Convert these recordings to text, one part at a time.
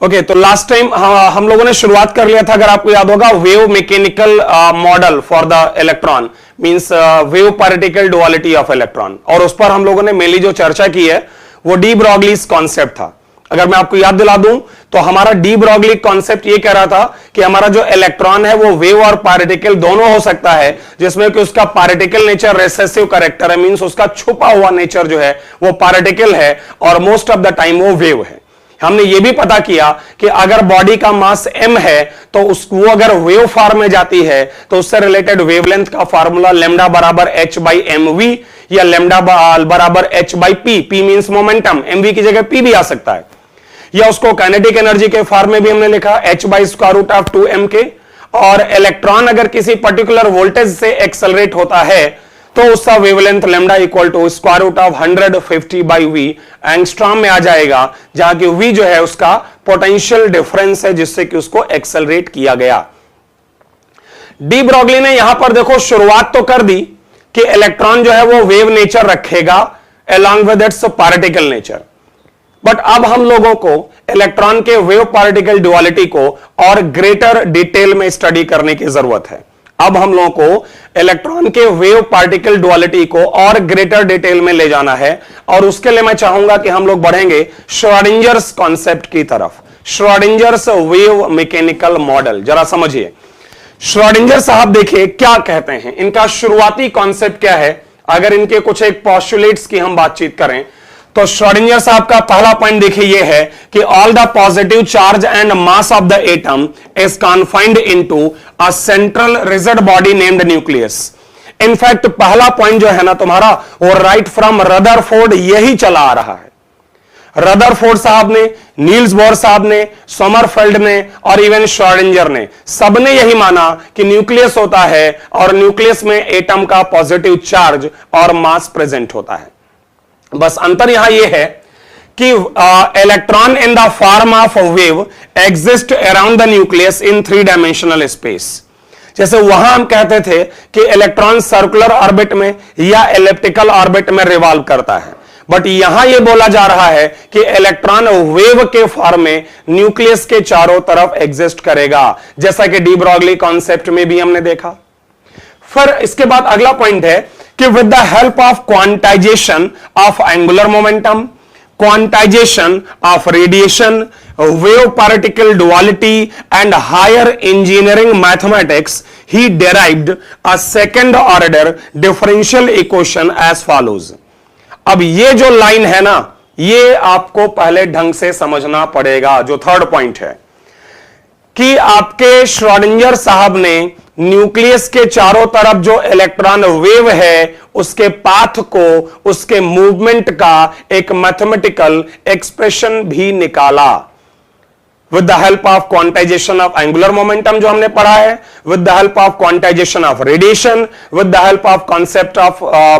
Okay, तो last time हम लोगों ने शुरुआत कर लिया था, अगर आपको याद होगा, wave mechanical model for the electron means wave particle duality of electron, और उस पर हम लोगों ने मेनली जो चर्चा की है वो डी ब्रॉगलीज कॉन्सेप्ट था। अगर मैं आपको याद दिला दूं तो हमारा डी ब्रॉगली कॉन्सेप्ट ये कह रहा था कि हमारा जो इलेक्ट्रॉन है वो वेव और पार्टिकल दोनों हो सकता है, जिसमें कि उसका पार्टिकल नेचर रेसेसिव कैरेक्टर है, मींस उसका छुपा हुआ नेचर जो है वो पार्टिकल है और मोस्ट ऑफ द टाइम वो वेव है। हमने ये भी पता किया कि अगर बॉडी का मास m है तो वो अगर वेव फॉर्म में जाती है तो उससे रिलेटेड वेवलेंथ का फार्मूला लैम्डा बराबर h बाई mv या लैम्डा बराबर h by p, p means momentum, mv की जगह p भी आ सकता है, या उसको काइनेटिक एनर्जी के फॉर्म में भी हमने लिखा h by square root of 2m और इलेक्ट्रॉन अगर किसी पर्टिकुलर वोल्टेज से एक्सेलरेट होता है तो उसका wavelength lambda equal to square root of 150 by V angstrom में आ जाएगा, जहां कि वी जो है उसका पोटेंशियल डिफरेंस है जिससे कि उसको एक्सेलरेट किया गया। डी ब्रॉगली ने यहां पर देखो शुरुआत तो कर दी कि इलेक्ट्रॉन जो है वो वेव नेचर रखेगा along with its particle nature, but अब हम लोगों को इलेक्ट्रॉन के वेव पार्टिकल डुअलिटी को और ग्रेटर डिटेल में स्टडी करने की जरूरत है। अब हम लोगों को इलेक्ट्रॉन के वेव पार्टिकल डुअलिटी को और ग्रेटर डिटेल में ले जाना है, और उसके लिए मैं चाहूंगा कि हम लोग बढ़ेंगे श्रोडिंजर्स कॉन्सेप्ट की तरफ। श्रोडिंजर्स वेव मैकेनिकल मॉडल जरा समझिए। श्रोडिंजर साहब देखिए क्या कहते हैं, इनका शुरुआती कॉन्सेप्ट क्या है। अगर इनके कुछ एक पोस्टुलेट्स की हम बातचीत करें तो श्रोडिंजर साहब का पहला पॉइंट देखिए ये है कि all the positive charge and mass of the atom is confined into a central rigid body named nucleus. In fact पहला पॉइंट जो है ना तुम्हारा वो राइट फ्रॉम रदरफोर्ड यही चला आ रहा है। रदरफोर्ड साहब ने, नील्स बोर साहब ने, सोमरफेल्ड ने और इवन श्रोडिंजर ने, सबने यही माना कि न्यूक्लियस होता है और न्यूक्लियस में एटम का पॉजिटिव चार्ज और मास प्रेजेंट होता है। बस अंतर यहां यह है कि electron in the form of wave exist around the nucleus in 3 dimensional space. जैसे वहां हम कहते थे कि इलेक्ट्रॉन सर्कुलर ऑर्बिट में या एलिप्टिकल ऑर्बिट में रिवॉल्व करता है, बट यहां यह बोला जा रहा है कि इलेक्ट्रॉन वेव के फॉर्म में न्यूक्लियस के चारों तरफ एग्जिस्ट करेगा, जैसा कि डी ब्रॉगली कॉन्सेप्ट में भी हमने देखा। फिर इसके बाद अगला पॉइंट है कि with the help of quantization of angular momentum, quantization of radiation, wave particle duality and higher engineering mathematics he derived a second order differential equation as follows. अब ये जो लाइन है ना, ये आपको पहले ढंग से समझना पड़ेगा। जो थर्ड पॉइंट है कि आपके श्रोडिंजर साहब ने न्यूक्लियस के चारों तरफ जो इलेक्ट्रॉन वेव है उसके पाथ को, उसके मूवमेंट का एक मैथमेटिकल एक्सप्रेशन भी निकाला with the help of quantization of angular momentum जो हमने पढ़ा है, with the help of quantization of radiation, with the help of concept of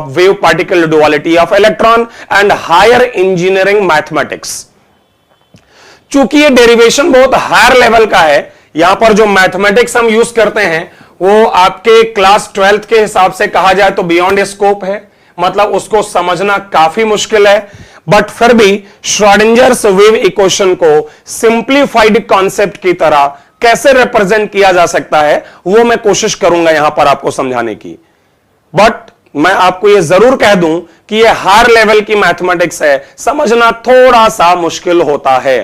wave particle duality of electron and higher engineering mathematics. चूंकि ये derivation बहुत higher level का है, यहां पर जो मैथमेटिक्स हम यूज करते हैं वो आपके क्लास 12th के हिसाब से कहा जाए तो बियॉन्ड स्कोप है, मतलब उसको समझना काफी मुश्किल है, बट फिर भी श्रोडिंजर्स वेव इक्वेशन को सिंप्लीफाइड कॉन्सेप्ट की तरह कैसे रिप्रेजेंट किया जा सकता है वो मैं कोशिश करूंगा यहां पर आपको समझाने की। बट मैं आपको यह जरूर कह दूं कि यह हायर लेवल की मैथमेटिक्स है, समझना थोड़ा सा मुश्किल होता है।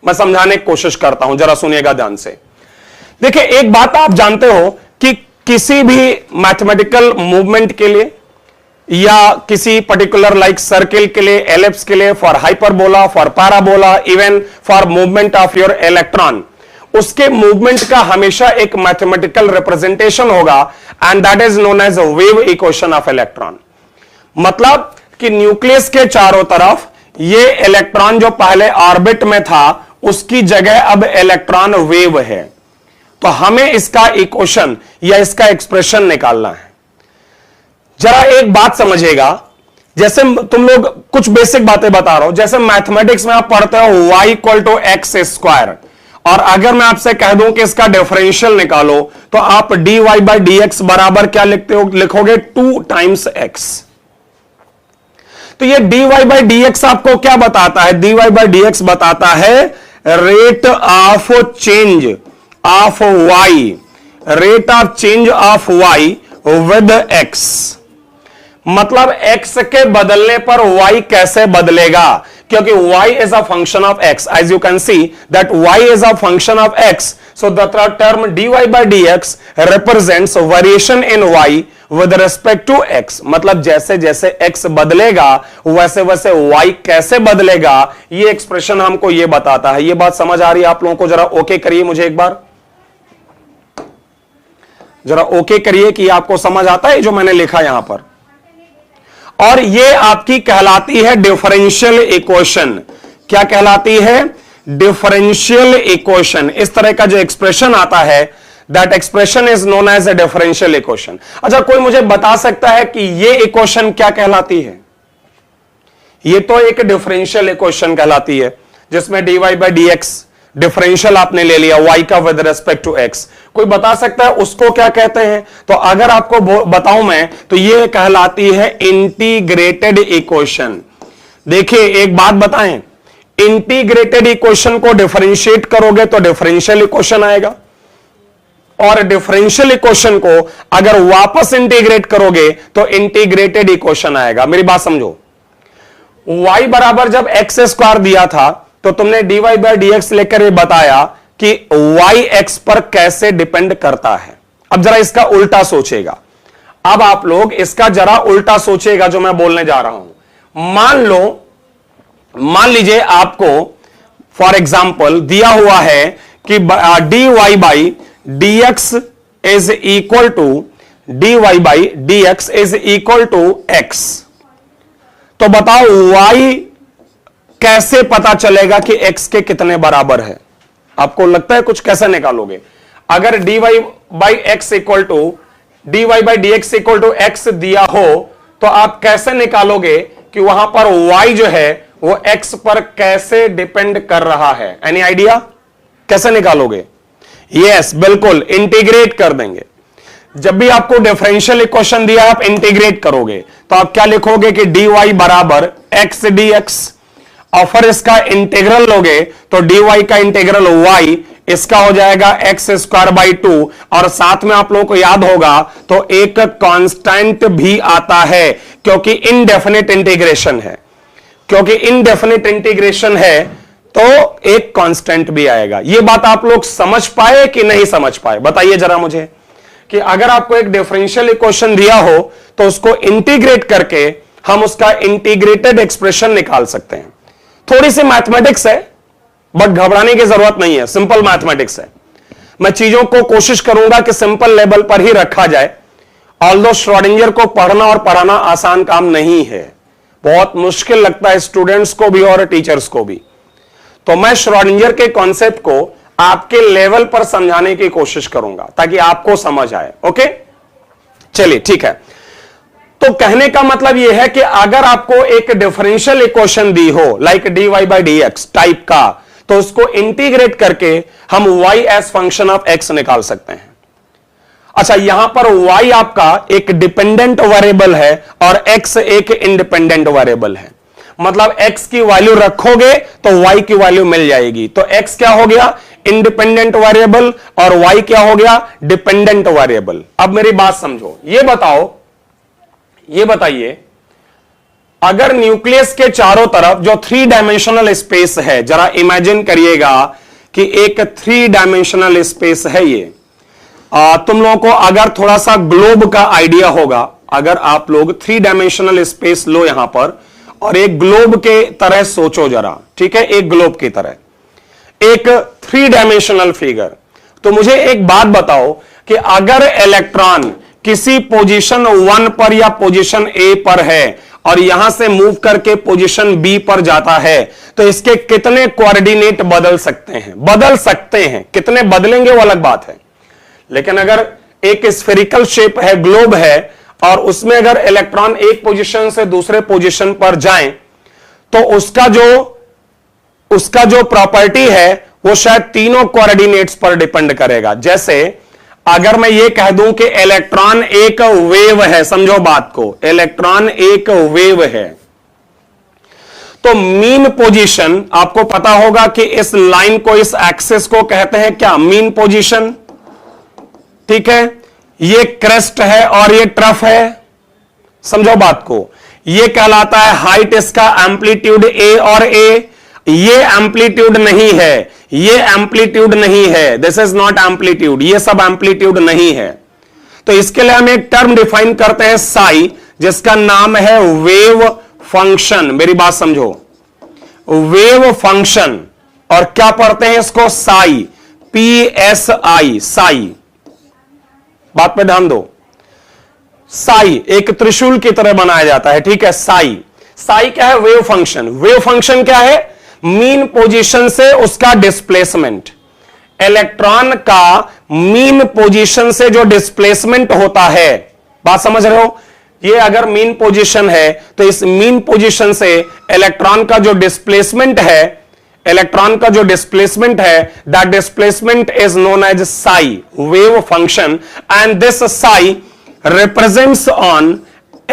मैं समझाने की कोशिश करता हूं, जरा सुनिएगा ध्यान से। देखिए एक बात आप जानते हो कि किसी भी मैथमेटिकल मूवमेंट के लिए या किसी पर्टिकुलर लाइक सर्किल के लिए, एलिप्स के लिए, for hyperbola, for parabola, even for movement of your electron, उसके मूवमेंट का हमेशा एक मैथमेटिकल रिप्रेजेंटेशन होगा and that is known as wave equation of electron. मतलब कि न्यूक्लियस के चारों तरफ ये इलेक्ट्रॉन जो पहले ऑर्बिट में था उसकी जगह अब इलेक्ट्रॉन वेव है, तो हमें इसका इक्वेशन या इसका एक्सप्रेशन निकालना है। जरा एक बात समझिएगा, जैसे तुम लोग कुछ बेसिक बातें बता रहा हूं, जैसे मैथमेटिक्स में आप पढ़ते हो y equal to X square, और अगर मैं आपसे कह दूं कि इसका डिफरेंशियल निकालो तो आप dy बाई डी एक्स बराबर क्या लिखोगे 2 टाइम्स x। तो ये dy बाई डी एक्स आपको क्या बताता है? dy बाई डी एक्स बताता है rate of change of y, rate of change of y with x, मतलब x के बदलने पर y कैसे बदलेगा, क्योंकि y is a function of x. As you can see that y is a function of x, so the term dy by dx represents variation in y with respect to x. मतलब जैसे जैसे x बदलेगा वैसे वैसे y कैसे बदलेगा, ये expression हमको ये बताता है. ये बात समझ आ रही है आप लोगों को? जरा ओके करिए मुझे एक बार, जरा ओके करिए कि आपको समझ आता है जो मैंने लिखा यहां पर. और ये आपकी कहलाती है डिफरेंशियल इक्वेशन. क्या कहलाती है? Differential equation. इस तरह का जो एक्सप्रेशन आता है, that expression is known as a differential equation. अच्छा, कोई मुझे बता सकता है कि ये इक्वेशन क्या कहलाती है? ये तो एक डिफरेंशियल इक्वेशन कहलाती है जिसमें dy बाई dx डिफरेंशियल आपने ले लिया y का विद रेस्पेक्ट टू x. कोई बता सकता है उसको क्या कहते हैं? तो अगर आपको बताऊं मैं, तो ये कहलाती है इंटीग्रेटेड इक्वेशन. देखिए एक बात बताएं, इंटीग्रेटेड इक्वेशन को डिफरेंशिएट करोगे तो डिफरेंशियल इक्वेशन आएगा, और डिफरेंशियल इक्वेशन को अगर वापस इंटीग्रेट करोगे तो इंटीग्रेटेड इक्वेशन आएगा. मेरी बात समझो, y बराबर जब एक्स स्क्वायर दिया था तो तुमने dy बाई dx लेकर ये बताया कि y x पर कैसे डिपेंड करता है. अब जरा इसका उल्टा सोचेगा. अब आप लोग इसका जरा उल्टा सोचेगा जो मैं बोलने जा रहा हूं. मान लीजिए आपको फॉर एग्जाम्पल दिया हुआ है कि dy by dx is equal to dy by dx is equal to x. तो बताओ y कैसे पता चलेगा कि x के कितने बराबर है? आपको लगता है कुछ कैसे निकालोगे? अगर dy by X equal to dy by dx equal to x दिया हो तो आप कैसे निकालोगे कि वहां पर y जो है वो x पर कैसे डिपेंड कर रहा है? एनी आइडिया कैसे निकालोगे? यस, बिल्कुल इंटीग्रेट कर देंगे. जब भी आपको डिफरेंशियल इक्वेशन दिया आप इंटीग्रेट करोगे तो आप क्या लिखोगे कि dy बराबर x dx, और फिर इसका इंटीग्रल लोगे तो dy का इंटीग्रल y इसका हो जाएगा एक्स स्क्वायर बाई 2, और साथ में आप लोगों को याद होगा तो एक कांस्टेंट भी आता है क्योंकि इनडेफिनिट इंटीग्रेशन है. क्योंकि इनडेफिनिट इंटीग्रेशन है तो एक कांस्टेंट भी आएगा. यह बात आप लोग समझ पाए कि नहीं समझ पाए? बताइए जरा मुझे कि अगर आपको एक डिफरेंशियल इक्वेशन दिया हो तो उसको इंटीग्रेट करके हम उसका इंटीग्रेटेड एक्सप्रेशन निकाल सकते हैं. थोड़ी सी मैथमेटिक्स है बट घबराने की जरूरत नहीं है, सिंपल मैथमेटिक्स है. मैं चीजों को कोशिश करूंगा कि सिंपल लेवल पर ही रखा जाए. ऑल्दो श्रोडिंगर को पढ़ना और पढ़ाना आसान काम नहीं है, बहुत मुश्किल लगता है स्टूडेंट्स को भी और टीचर्स को भी. तो मैं श्रोडिंगर के कॉन्सेप्ट को आपके लेवल पर समझाने की कोशिश करूंगा ताकि आपको समझ आए. ओके, चलिए ठीक है. तो कहने का मतलब यह है कि अगर आपको एक डिफरेंशियल इक्वेशन दी हो like dy by dx type का, तो उसको इंटीग्रेट करके हम y as function of x निकाल सकते हैं. अच्छा, यहां पर y आपका एक डिपेंडेंट वेरिएबल है और x एक इंडिपेंडेंट वेरिएबल है. मतलब x की वैल्यू रखोगे तो y की वैल्यू मिल जाएगी. तो x क्या हो गया? इंडिपेंडेंट वेरिएबल, और y क्या हो गया? Dependent variable. अब मेरी बात समझो, ये बताइए अगर न्यूक्लियस के चारों तरफ जो 3 डायमेंशनल स्पेस है, जरा इमेजिन करिएगा कि एक 3 डायमेंशनल स्पेस है ये. तुम लोगों को अगर थोड़ा सा ग्लोब का आइडिया होगा, अगर आप लोग 3 डायमेंशनल स्पेस लो यहां पर और एक ग्लोब के तरह सोचो जरा, ठीक है, एक ग्लोब की तरह एक 3 डायमेंशनल फिगर. तो मुझे एक बात बताओ कि अगर इलेक्ट्रॉन किसी पोजीशन 1 पर या पोजीशन A पर है और यहां से मूव करके पोजीशन B पर जाता है तो इसके कितने कोऑर्डिनेट बदल सकते हैं? बदल सकते हैं. कितने बदलेंगे वो अलग बात है, लेकिन अगर एक स्फेरिकल शेप है, ग्लोब है, और उसमें अगर इलेक्ट्रॉन एक पोजीशन से दूसरे पोजीशन पर जाएं तो उसका जो प्रॉपर्टी है वो शायद तीनों कोऑर्डिनेट्स पर डिपेंड करेगा. जैसे अगर मैं ये कह दूं कि इलेक्ट्रॉन एक वेव है, समझो बात को, इलेक्ट्रॉन एक वेव है, तो मीन पोजीशन आपको पता होगा कि इस लाइन को, इस एक्सिस को कहते हैं क्या? Mean position. ठीक है, ये क्रेस्ट है और ये ट्रफ है, समझो बात को। ये कहलाता है हाइट, इसका एम्पलीट्यूड ए और ए। ये एम्पलीट्यूड नहीं है, ये एम्पलीट्यूड नहीं है, दिस इज नॉट एम्पलीट्यूड, ये सब एम्पलीट्यूड नहीं है। तो इसके लिए हम एक टर्म डिफाइन करते हैं साई, जिसका नाम है वेव फंक्शन। मेरी बात समझो, वेव फंक्शन। और क्या पढ़ते हैं इसको? साई, PSI, साई। बात पे ध्यान दो। साई एक त्रिशूल की तरह बनाया जाता है, ठीक है। साई, साई क्या है? Wave function. वेव फंक्शन क्या है? मीन पोजीशन से उसका डिस्प्लेसमेंट। इलेक्ट्रॉन का मीन पोजीशन से जो डिस्प्लेसमेंट होता है, बात समझ रहे हो? ये अगर मीन पोजीशन है तो इस मीन पोजीशन से इलेक्ट्रॉन का जो डिस्प्लेसमेंट है, इलेक्ट्रॉन का जो डिस्प्लेसमेंट है, that displacement is known as psi, wave function. And this psi represents on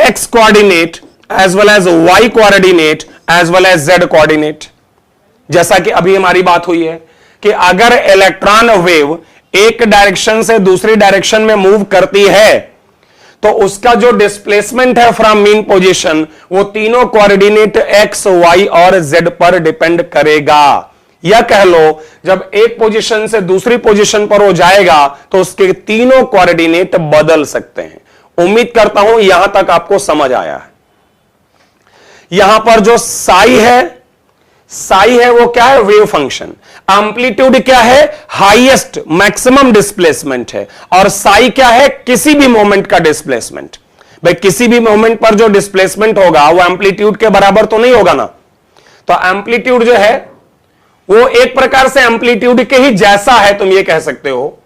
x coordinate as well as y coordinate as well as z coordinate। जैसा कि अभी हमारी बात हुई है कि अगर इलेक्ट्रॉन वेव एक डायरेक्शन से दूसरी डायरेक्शन में मूव करती है तो उसका जो डिस्प्लेसमेंट है फ्रॉम मीन पोजीशन, वो तीनों कोऑर्डिनेट x, y और z पर डिपेंड करेगा। या कह लो, जब एक पोजीशन से दूसरी पोजीशन पर हो जाएगा तो उसके तीनों कोऑर्डिनेट बदल सकते हैं। उम्मीद करता हूं यहां तक आपको समझ आया है। यहां पर जो साई है वो क्या है? Wave function. एम्पलीट्यूड क्या है? हाईएस्ट, मैक्सिमम डिस्प्लेसमेंट है। और साई क्या है? किसी भी मोमेंट का डिस्प्लेसमेंट। भाई किसी भी मोमेंट पर जो डिस्प्लेसमेंट होगा वो एम्पलीट्यूड के बराबर तो नहीं होगा ना। तो एम्पलीट्यूड जो है वो एक प्रकार से एम्पलीट्यूड के ही जैसा है, तुम ये कह सकते हो।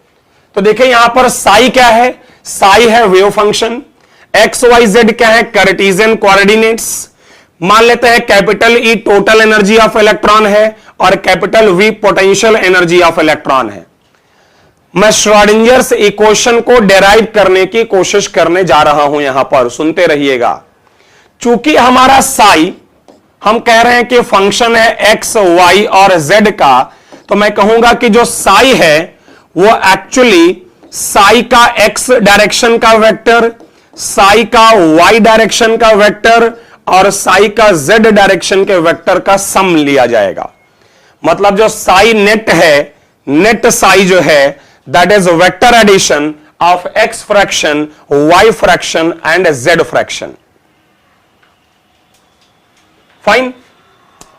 तो देखिए यहां पर साई क्या है? साई है wave function. X Y Z क्या है? Cartesian coordinates. मान लेते हैं capital E total energy of electron है और capital V potential energy of electron है। मैं श्रोडिंजर्स इक्वेशन को डेराइव करने की कोशिश करने जा रहा हूं, यहां पर सुनते रहिएगा। चूंकि हमारा साई, हम कह रहे हैं कि फंक्शन है एक्स, वाई और जेड का, तो मैं कहूंगा कि जो साई है वो एक्चुअली साई का एक्स डायरेक्शन का वेक्टर, साई का वाई डायरेक्शन का वेक्टर और साई का जेड डायरेक्शन के वेक्टर का सम लिया जाएगा। मतलब जो साई नेट है, नेट साई जो है, that is vector addition of X fraction, Y fraction and Z fraction. Fine.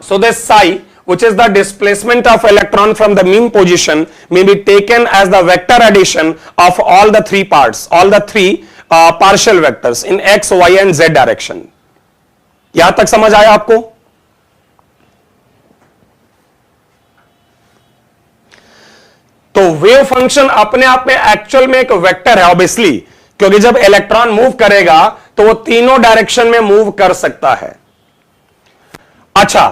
So this psi, which is the displacement of electron from the mean position, may be taken as the vector addition of all the three parts, all the three partial vectors in x, y and z direction. यहां तक समझ आया आपको? तो wave function अपने आप में actual में एक वेक्टर है, ऑब्वियसली, क्योंकि जब इलेक्ट्रॉन मूव करेगा तो वो तीनों डायरेक्शन में मूव कर सकता है। अच्छा,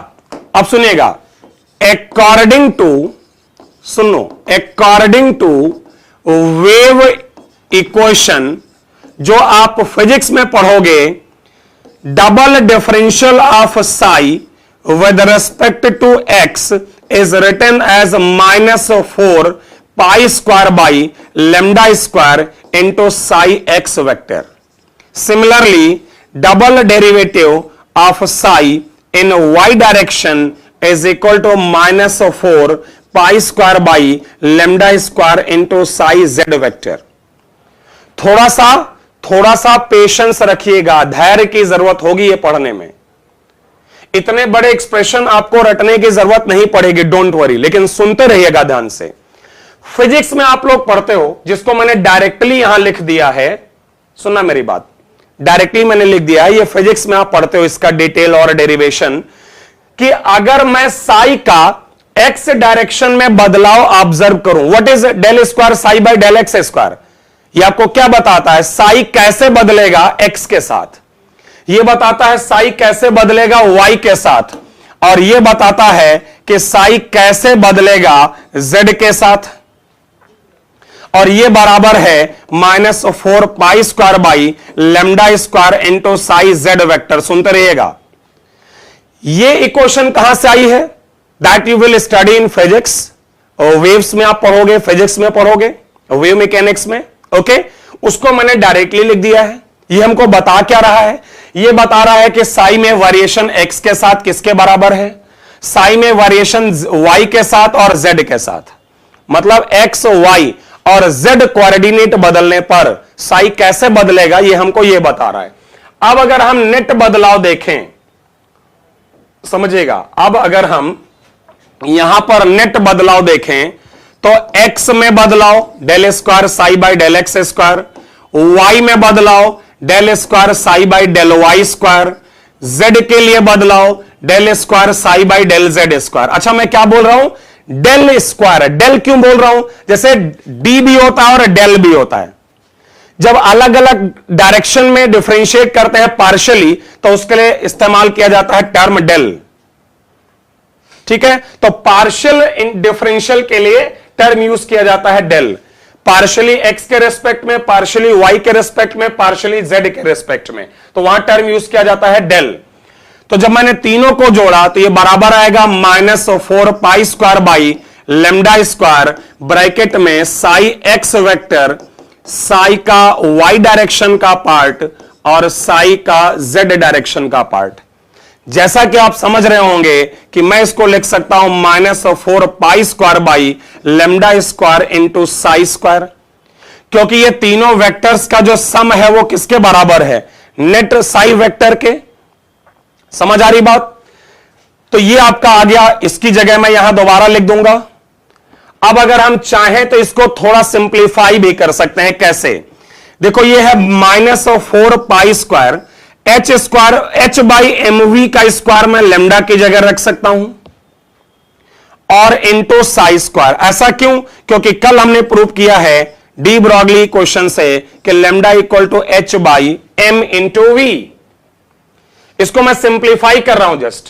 अब सुनिएगा, अकॉर्डिंग टू, सुनो, अकॉर्डिंग टू वेव इक्वेशन जो आप फिजिक्स में पढ़ोगे, double differential of psi with respect to X is written as -4 pi square by lambda square into psi X vector. Similarly, double derivative of psi in y direction is equal to -4 pi square by lambda square into psi z vector। थोड़ा सा patience रखिएगा, धैर्य की जरूरत होगी ये पढ़ने में। इतने बड़े एक्सप्रेशन आपको रटने की जरूरत नहीं पड़ेगी, डोंट वरी, लेकिन सुनते रहिएगा ध्यान से। फिजिक्स में आप लोग पढ़ते हो, जिसको मैंने डायरेक्टली यहां लिख दिया है, सुनना मेरी बात, डायरेक्टली मैंने लिख दिया है, ये फिजिक्स में आप पढ़ते हो इसका डिटेल और डेरिवेशन, कि अगर मैं साई का एक्स डायरेक्शन में बदलाव ऑब्जर्व करूं, what is del square psi by del X square, ये आपको क्या बताता है? साई कैसे बदलेगा एक्स के साथ, ये बताता है साई कैसे बदलेगा वाई के साथ, और ये बताता है कि साई कैसे बदलेगा जेड के साथ। और ये बराबर है -4 pi square by lambda square into Sai Z vector. सुनते रहिएगा, ये इक्वेशन कहां से आई है? That you will study in physics, और वेव्स में आप पढ़ोगे, फिजिक्स में पढ़ोगे, वेव मैकेनिक्स में। ओके, उसको मैंने डायरेक्टली लिख दिया है। ये हमको बता क्या रहा है? ये बता रहा है कि साई में वेरिएशन x के साथ किसके बराबर है? साई में वेरिएशन y के साथ और z के साथ। मतलब x, y और z कोऑर्डिनेट बदलने पर साई कैसे बदलेगा, ये हमको ये बता रहा है। अब अगर हम नेट बदलाव देखें, समझिएगा, अब अगर हम यहां पर नेट बदलाव देखें तो x में बदलाव del square psi by del X square, y में बदलाव del square psi by del Y square, z के लिए बदलाव del square psi by del Z square. अच्छा, मैं क्या बोल रहा हूं? Del square. डेल क्यों बोल रहा हूं? जैसे d भी होता है और डेल भी होता है। जब अलग अलग डायरेक्शन में डिफरेंशिएट करते हैं पार्शियली, तो उसके लिए इस्तेमाल किया जाता है टर्म डेल। ठीक है, तो पार्शियल डिफरेंशियल के लिए टर्म यूज किया जाता है डेल। पार्शियली एक्स के रेस्पेक्ट में, पार्शियली वाई के रेस्पेक्ट में, पार्शियली जेड के रेस्पेक्ट में, तो वहां टर्म यूज किया जाता है डेल। तो जब मैंने तीनों को जोड़ा तो ये बराबर आएगा -4 pi square by lambda square, bracket में साई एक्स वेक्टर, साई का वाई डायरेक्शन का पार्ट और साई का जेड डायरेक्शन का पार्ट। जैसा कि आप समझ रहे होंगे कि मैं इसको लिख सकता हूं -4 pi square by lambda square into Sai square, क्योंकि ये तीनों वेक्टर्स का जो सम है वो किसके बराबर है? नेट साई वेक्टर के। समझ आ रही बात? तो ये आपका आ गया, इसकी जगह मैं यहां दोबारा लिख दूंगा। अब अगर हम चाहें तो इसको थोड़ा सिंप्लीफाई भी कर सकते हैं। कैसे? देखो, ये है -4 pi square H square, H by M V का स्क्वायर मैं लेमडा की जगह रख सकता हूं, और इंटू साई स्क्वायर। ऐसा क्यों? क्योंकि कल हमने प्रूव किया है डी ब्रॉगली क्वेश्चन से कि lambda equal to H by M into V. इसको मैं सिंप्लीफाई कर रहा हूं जस्ट।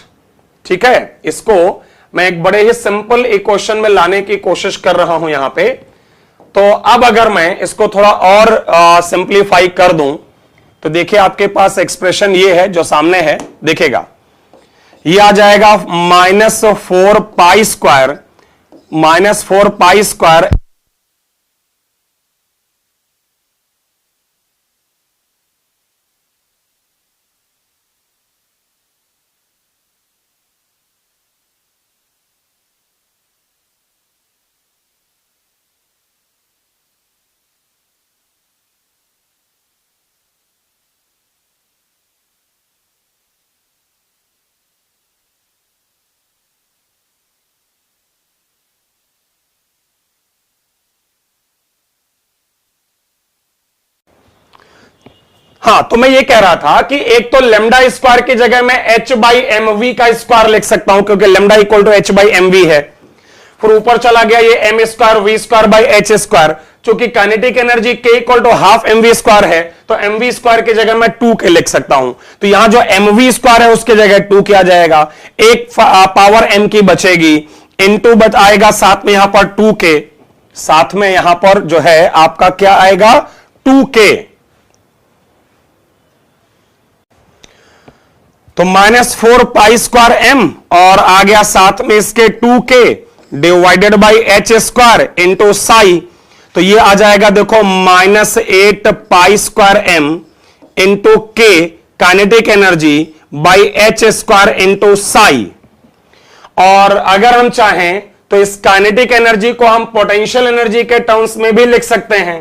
ठीक है, इसको मैं एक बड़े ही सिंपल इक्वेशन में लाने की कोशिश कर रहा हूं यहां पे। तो अब अगर मैं इसको थोड़ा और सिंप्लीफाई कर दूं तो देखिए, आपके पास एक्सप्रेशन ये है जो सामने है, देखेगा ये आ जाएगा -4 पाई स्क्वायर, -4 पाई स्क्वायर हाँ, तो मैं ये कह रहा था कि एक तो लेमडा स्क्वायर की जगह मैं एच बाई एम वी का स्क्वायर लिख सकता हूं, क्योंकि lambda equal to H by M V है। फिर ऊपर चला गया ये M square V square by H square, चूंकि kinetic energy K equal to half M V square है, तो एम वी स्क्वायर की जगह मैं 2 के लिख सकता हूं। तो यहां जो एम वी स्क्वायर है उसकी जगह 2 के आ जाएगा, एक पावर एम की बचेगी, इनटू बच आएगा साथ में यहां पर 2 के, साथ में यहां पर जो है आपका क्या आएगा 2 के। तो -4 पाई स्क्वायर एम और आ गया साथ में इसके 2 के divided by H square into Sai. तो ये आ जाएगा देखो -8 पाई स्क्वायर एम इंटू के kinetic energy by H square into Sai. और अगर हम चाहें तो इस काइनेटिक एनर्जी को हम पोटेंशियल एनर्जी के टर्म्स में भी लिख सकते हैं।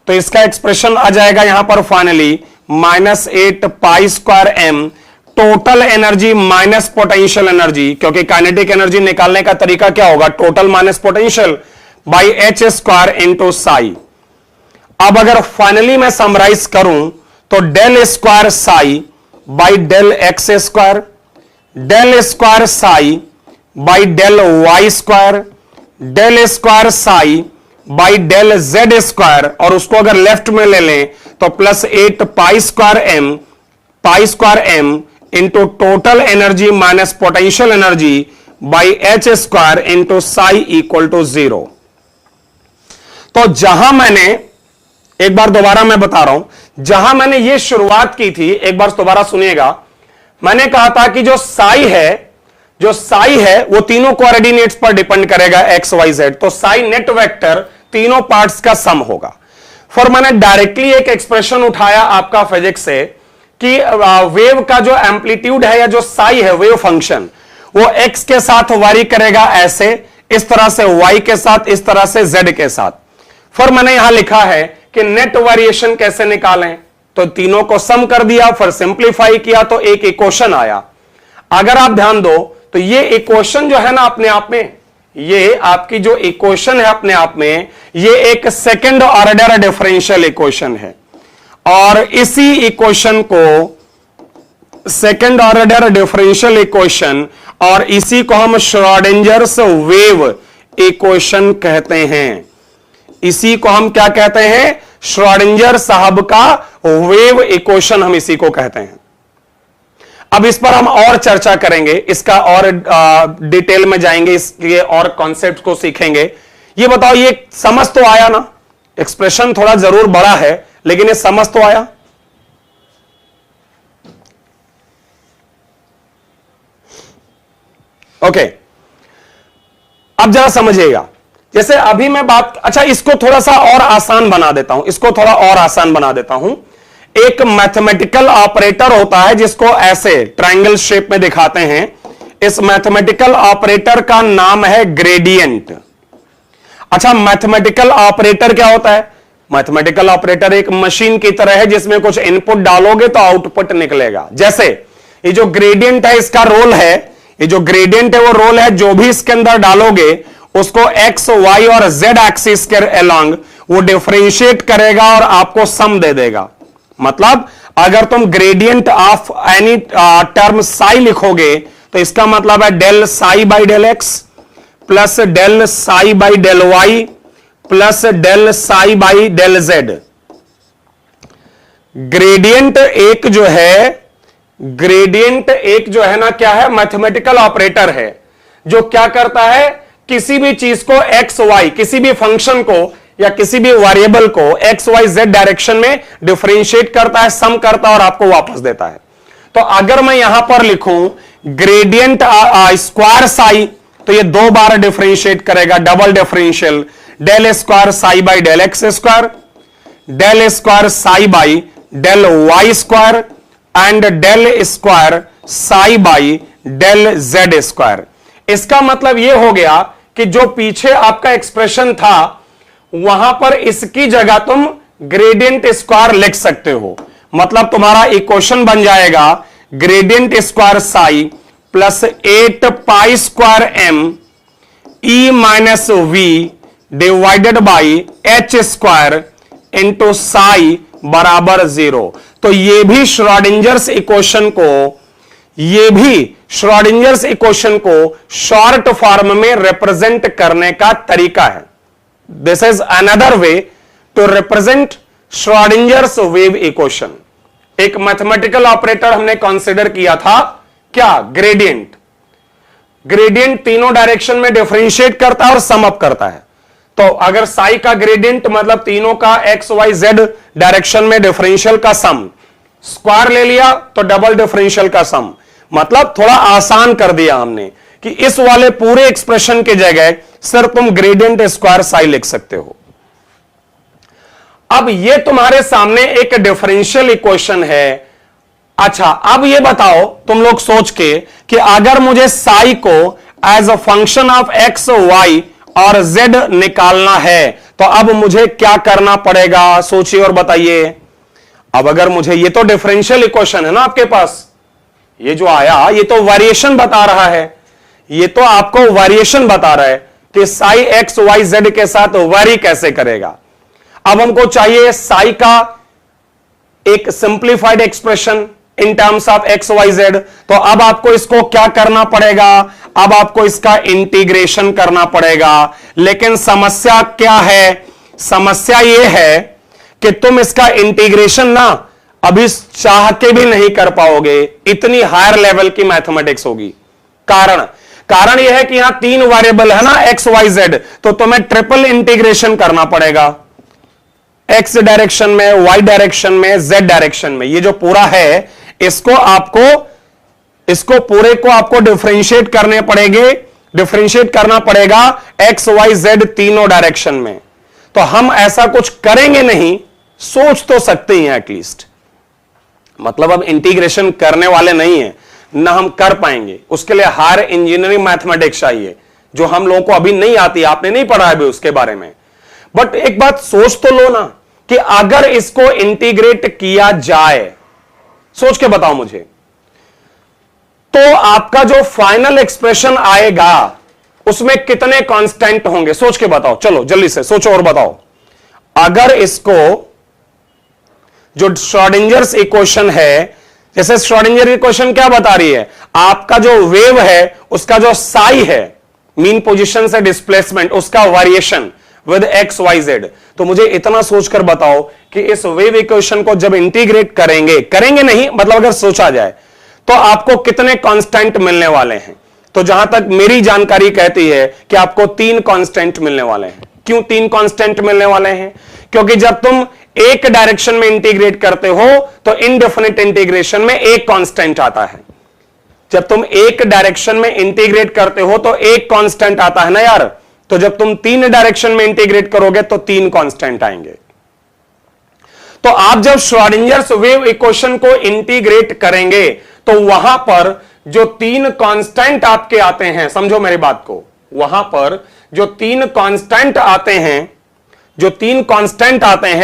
तो इसका एक्सप्रेशन आ जाएगा यहां पर finally -8 pi square M total energy minus potential energy, क्योंकि काइनेटिक एनर्जी निकालने का तरीका क्या होगा? Total minus potential by H square into psi. अब अगर फाइनली मैं समराइज करूं तो del square psi by del X square, del square psi by del Y square, del square psi by del Z square, और उसको अगर left में ले लें तो +8 pi square M into total energy minus potential energy by H square into psi equal to 0। तो जहां मैंने, एक बार दोबारा मैं बता रहा हूं, जहां मैंने ये शुरुआत की थी, एक बार दोबारा सुनिएगा, मैंने कहा था कि जो साई है वो तीनों कोऑर्डिनेट्स पर डिपेंड करेगा, एक्स वाई जेड। तो साई नेट वेक्टर तीनों पार्ट्स का सम होगा। फिर मैंने डायरेक्टली एक एक्सप्रेशन उठाया आपका फिजिक्स से कि वेव का जो एम्पलीट्यूड है या जो साई है वेव फंक्शन, वो एक्स के साथ वारी करेगा ऐसे, इस तरह से वाई के साथ, इस तरह से जेड के साथ। फिर मैंने यहां लिखा है कि नेट वेरिएशन कैसे निकालें, तो तीनों को सम कर दिया, फिर सिंप्लीफाई किया तो एक इक्वेशन आया। अगर आप ध्यान दो तो ये इक्वेशन जो है ना अपने आप में, ये आपकी जो इक्वेशन है अपने आप में, ये एक सेकंड ऑर्डर डिफरेंशियल इक्वेशन है। और इसी इक्वेशन को सेकंड ऑर्डर डिफरेंशियल इक्वेशन, और इसी को हम श्रोडिंजर्स वेव इक्वेशन कहते हैं। इसी को हम क्या कहते हैं? श्रोडिंजर साहब का वेव इक्वेशन, हम इसी को कहते हैं। अब इस पर हम और चर्चा करेंगे, इसका और डिटेल में जाएंगे, इसलिए और कॉन्सेप्ट को सीखेंगे। ये बताओ, ये समझ तो आया ना? एक्सप्रेशन थोड़ा जरूर बड़ा है, लेकिन ये समझ तो आया? ओके, अब जरा समझिएगा। जैसे अभी मैं बात, अच्छा इसको थोड़ा सा और आसान बना देता हूं, इसको थोड़ा और आसान बना देता हूं। एक मैथमेटिकल ऑपरेटर होता है जिसको ऐसे ट्रायंगल शेप में दिखाते हैं। इस मैथमेटिकल ऑपरेटर का नाम है ग्रेडियंट। अच्छा, मैथमेटिकल ऑपरेटर क्या होता है? मैथमेटिकल ऑपरेटर एक मशीन की तरह है जिसमें कुछ इनपुट डालोगे तो आउटपुट निकलेगा। जैसे ये जो ग्रेडियंट है इसका रोल है, ये जो ग्रेडियंट है वो रोल है, जो भी इसके अंदर डालोगे उसको एक्स वाई और जेड एक्सिस के अलोंग वो डिफरेंशिएट करेगा और आपको सम दे देगा। मतलब अगर तुम gradient of any term psi लिखोगे तो इसका मतलब है del psi by del X plus del psi by del Y plus del psi by del Z. Gradient एक जो है ना, क्या है? मैथमेटिकल ऑपरेटर है जो क्या करता है, किसी भी चीज को एक्स वाई, किसी भी फंक्शन को या किसी भी वेरिएबल को एक्स वाई जेड डायरेक्शन में डिफरेंशिएट करता है, सम करता है और आपको वापस देता है। तो अगर मैं यहां पर लिखूं ग्रेडियंट स्क्वायर साई, तो ये दो बार डिफरेंशिएट करेगा, double differential, del square psi by del X square, del square psi by del Y square and del square psi by del Z square. इसका मतलब यह हो गया कि जो पीछे आपका एक्सप्रेशन था वहां पर इसकी जगह तुम ग्रेडियंट स्क्वायर लिख सकते हो। मतलब तुम्हारा इक्वेशन बन जाएगा gradient square psi plus 8 pi square M E minus V divided by H square into psi बराबर 0। तो ये भी श्रोडिंजर्स इक्वेशन को शॉर्ट फॉर्म में रिप्रेजेंट करने का तरीका है। This is another way to represent Schrodinger's wave equation. एक मैथमेटिकल ऑपरेटर हमने कंसीडर किया था, क्या? ग्रेडियंट तीनों डायरेक्शन में डिफरेंशिएट करता है और सम अप करता है। तो अगर साई का ग्रेडियंट मतलब तीनों का एक्स वाई जेड डायरेक्शन में डिफरेंशियल का सम, स्क्वायर ले लिया तो डबल डिफरेंशियल का सम। मतलब थोड़ा आसान कर दिया हमने कि इस वाले पूरे एक्सप्रेशन के जगह सिर्फ तुम ग्रेडियंट स्क्वायर साई लिख सकते हो। अब ये तुम्हारे सामने एक डिफरेंशियल इक्वेशन है। अच्छा, अब ये बताओ तुम लोग सोच के कि अगर मुझे साई को as a function of X Y और जेड निकालना है तो अब मुझे क्या करना पड़ेगा? सोचिए और बताइए। अब अगर मुझे, ये तो डिफरेंशियल इक्वेशन है ना आपके पास, ये जो आया ये तो वेरिएशन बता रहा है, ये तो आपको वेरिएशन बता रहा है कि साई एक्स वाई जेड के साथ वेरी कैसे करेगा। अब हमको चाहिए साई का एक simplified expression in terms of X Y Z. तो अब आपको इसको क्या करना पड़ेगा? अब आपको इसका इंटीग्रेशन करना पड़ेगा। लेकिन समस्या क्या है? समस्या यह है कि तुम इसका इंटीग्रेशन ना अभी चाह के भी नहीं कर पाओगे, इतनी हायर लेवल की मैथमेटिक्स होगी। कारण यह है कि यहां 3 वेरिएबल है ना, एक्स वाई जेड, तो तुम्हें ट्रिपल इंटीग्रेशन करना पड़ेगा, एक्स डायरेक्शन में, वाई डायरेक्शन में, जेड डायरेक्शन में। ये जो पूरा है इसको आपको इसको पूरे को आपको डिफरेंशिएट करना पड़ेगा एक्स वाई जेड तीनों डायरेक्शन में। तो हम ऐसा कुछ करेंगे नहीं, सोच तो सकते हैं एटलीस्ट, मतलब अब इंटीग्रेशन करने वाले नहीं है ना, हम कर पाएंगे। उसके लिए हायर इंजीनियरिंग मैथमेटिक्स चाहिए जो हम लोगों को अभी नहीं आती, आपने नहीं पढ़ा है अभी उसके बारे में। बट एक बात सोच तो लो ना कि अगर इसको इंटीग्रेट किया जाए, सोच के बताओ मुझे, तो आपका जो फाइनल एक्सप्रेशन आएगा उसमें कितने कांस्टेंट होंगे? सोच के बताओ, चलो जल्दी से सोचो और बताओ। अगर इसको जो श्रोडिंजर्स इक्वेशन है, जैसे श्रोडिंजर इक्वेशन क्या बता रही है, आपका जो वेव है उसका जो साई है, मीन पोजीशन से डिस्प्लेसमेंट, उसका variation with X Y Z. तो मुझे इतना सोचकर बताओ कि इस वेव इक्वेशन को जब इंटीग्रेट करेंगे नहीं, मतलब अगर सोचा जाए तो आपको कितने कांस्टेंट मिलने वाले हैं? तो जहां तक मेरी जानकारी कहती है कि आपको 3 कांस्टेंट मिलने वाले हैं। क्यों 3 कांस्टेंट मिलने वाले हैं? क्योंकि जब तुम एक डायरेक्शन में इंटीग्रेट करते हो तो इनडेफिनिट इंटीग्रेशन में एक कांस्टेंट आता है। जब तुम एक डायरेक्शन में इंटीग्रेट करते हो तो एक कांस्टेंट आता है ना यार। तो जब तुम 3 डायरेक्शन में इंटीग्रेट करोगे तो 3 कांस्टेंट आएंगे। तो आप जब श्रोडिंजर्स वेव इक्वेशन को इंटीग्रेट करेंगे तो वहां पर जो 3 कांस्टेंट आपके आते हैं, समझो मेरी बात को, वहां पर जो 3 कांस्टेंट आते हैं,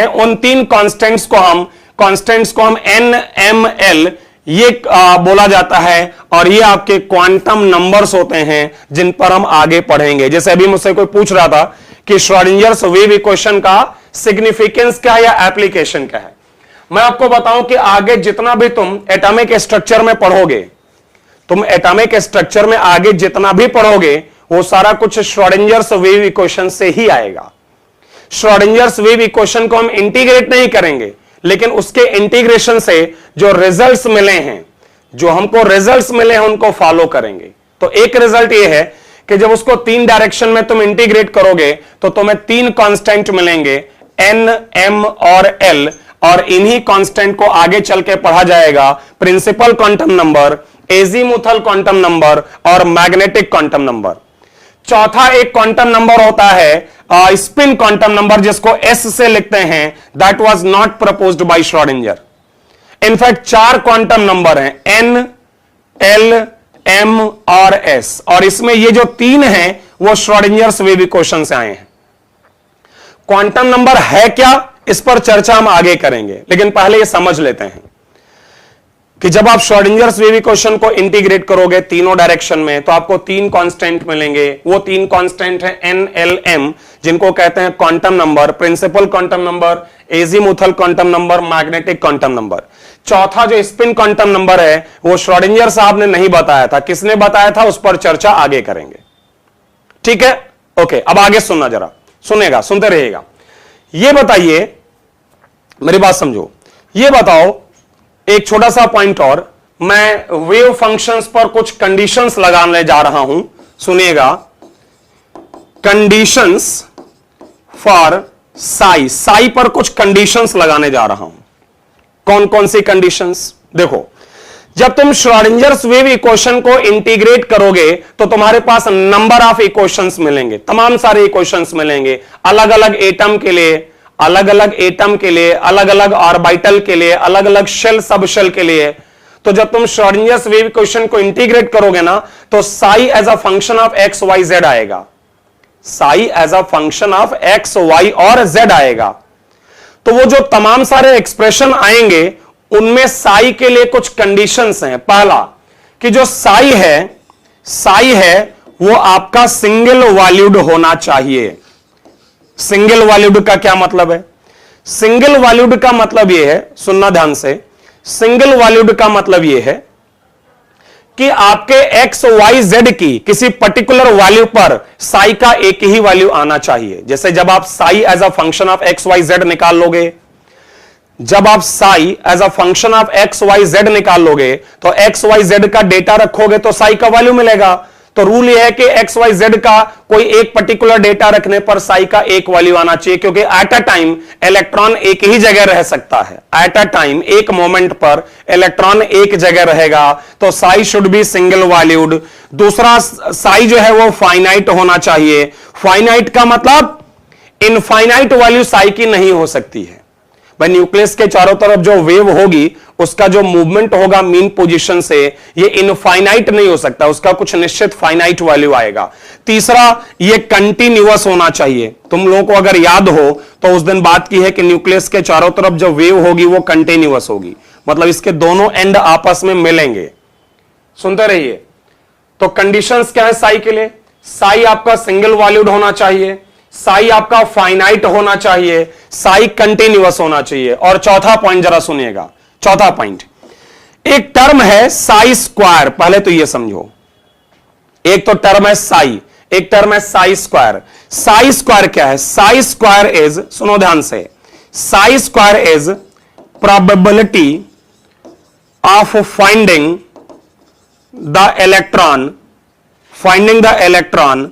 उन 3 कांस्टेंट्स को हम एन एम एल ये बोला जाता है, और ये आपके क्वांटम नंबर्स होते हैं जिन पर हम आगे पढ़ेंगे। जैसे अभी मुझसे कोई पूछ रहा था कि श्रोडिंजर्स वेव इक्वेशन का सिग्निफिकेंस क्या है या एप्लीकेशन क्या है। मैं आपको बताऊं कि आगे जितना भी तुम एटॉमिक स्ट्रक्चर में पढ़ोगे, आगे जितना भी पढ़ोगे वो सारा कुछ श्रोडिंजर्स वेव इक्वेशन से ही आएगा। श्रोडिंजर्स वेव इक्वेशन को हम इंटीग्रेट नहीं करेंगे, लेकिन उसके इंटीग्रेशन से जो रिजल्ट्स मिले हैं, उनको फॉलो करेंगे। तो एक रिजल्ट ये है कि जब उसको 3 डायरेक्शन में तुम इंटीग्रेट करोगे तो तुम्हें 3 कांस्टेंट मिलेंगे, एन, एम और एल, और इन्हीं कांस्टेंट को आगे चल के पढ़ा जाएगा principal quantum number, azimuthal quantum number और मैग्नेटिक क्वांटम नंबर। चौथा एक क्वांटम नंबर होता है स्पिन क्वांटम नंबर, जिसको एस से लिखते हैं, that was not proposed by Schrodinger. In fact 4 quantum number हैं, एन, एल, एम और एस, और इसमें ये जो 3 हैं वो श्रोडिंजर्स वेव इक्वेशन से आए हैं। क्वांटम नंबर है क्या, इस पर चर्चा हम आगे करेंगे, लेकिन पहले ये समझ लेते हैं कि जब आप श्रोडिंजर्स वेव इक्वेशन को इंटीग्रेट करोगे तीनों डायरेक्शन में तो आपको 3 कांस्टेंट मिलेंगे। वो 3 कांस्टेंट हैं एन, एल, एम, जिनको कहते हैं quantum number, principal quantum number, azimuthal quantum number, magnetic quantum number. चौथा जो स्पिन क्वांटम नंबर है वो श्रोडिंजर साहब ने नहीं बताया था, किसने बताया था, उस पर चर्चा आगे करेंगे। ठीक है, ओके। अब आगे सुनना, जरा सुनते रहिएगा। ये बताइए, मेरी बात समझो, ये बताओ एक छोटा सा पॉइंट और, मैं वेव फंक्शंस पर कुछ कंडीशंस लगाने जा रहा हूं, सुनिएगा। कंडीशंस फॉर साई पर कुछ कंडीशंस लगाने जा रहा हूं। कौन कौन सी कंडीशंस? देखो, जब तुम श्रोडिंजर्स वेव इक्वेशन को इंटीग्रेट करोगे तो तुम्हारे पास नंबर ऑफ इक्वेशंस मिलेंगे, तमाम सारे इक्वेशंस मिलेंगे, अलग अलग एटम के लिए, अलग अलग ऑर्बिटल के लिए, अलग अलग शेल सब शेल के लिए। तो जब तुम श्रोडिंजर्स वेव इक्वेशन को इंटीग्रेट करोगे ना तो psi as a function of X Y Z आएगा, psi as a function of X Y और जेड आएगा। तो वो जो तमाम सारे एक्सप्रेशन आएंगे उनमें साई के लिए कुछ कंडीशंस हैं। पहला कि जो साई है वो आपका सिंगल वैल्यूड होना चाहिए। सिंगल वैल्यूड का क्या मतलब है? सिंगल वैल्यूड का मतलब यह है, सुनना ध्यान से, सिंगल वैल्यूड का मतलब यह है कि आपके एक्स वाई जेड की किसी पर्टिकुलर वैल्यू पर साई का एक ही वैल्यू आना चाहिए। जैसे जब आप psi as a function of X Y Z निकाल लोगे, जब आप psi as a function of X Y Z निकाल लोगे तो एक्स वाई जेड का डेटा रखोगे तो साई का वैल्यू मिलेगा। तो रूल यह है कि एक्स वाई जेड का कोई एक पर्टिकुलर डेटा रखने पर साई का एक वैल्यू आना चाहिए, क्योंकि एट अ टाइम इलेक्ट्रॉन एक ही जगह रह सकता है। एट अ टाइम एक मोमेंट पर इलेक्ट्रॉन एक जगह रहेगा, तो Sai should be single valued. दूसरा, साई जो है वो फाइनाइट होना चाहिए। फाइनाइट का मतलब इनफाइनाइट वैल्यू साई की नहीं हो सकती है। भाई न्यूक्लियस के चारों तरफ जो वेव होगी उसका जो मूवमेंट होगा मीन पोजीशन से, ये इनफाइनाइट नहीं हो सकता, उसका कुछ निश्चित फाइनाइट वैल्यू आएगा। तीसरा, ये कंटिन्यूअस होना चाहिए। तुम लोगों को अगर याद हो तो उस दिन बात की है कि न्यूक्लियस के चारों तरफ जो वेव होगी वो कंटिन्यूअस होगी, मतलब इसके दोनों एंड आपस में मिलेंगे। सुनते रहिए। तो कंडीशंस क्या है साई के लिए? साई आपका सिंगल वैल्यूड होना चाहिए, साई आपका फाइनाइट होना चाहिए, साई कंटिन्यूअस होना चाहिए। और चौथा पॉइंट जरा सुनिएगा। चौथा पॉइंट, एक टर्म है साई स्क्वायर। पहले तो यह समझो, एक तो टर्म है साई, एक टर्म है साई स्क्वायर। साई स्क्वायर क्या है? साई स्क्वायर इज, सुनो ध्यान से, Sai square is probability of finding the electron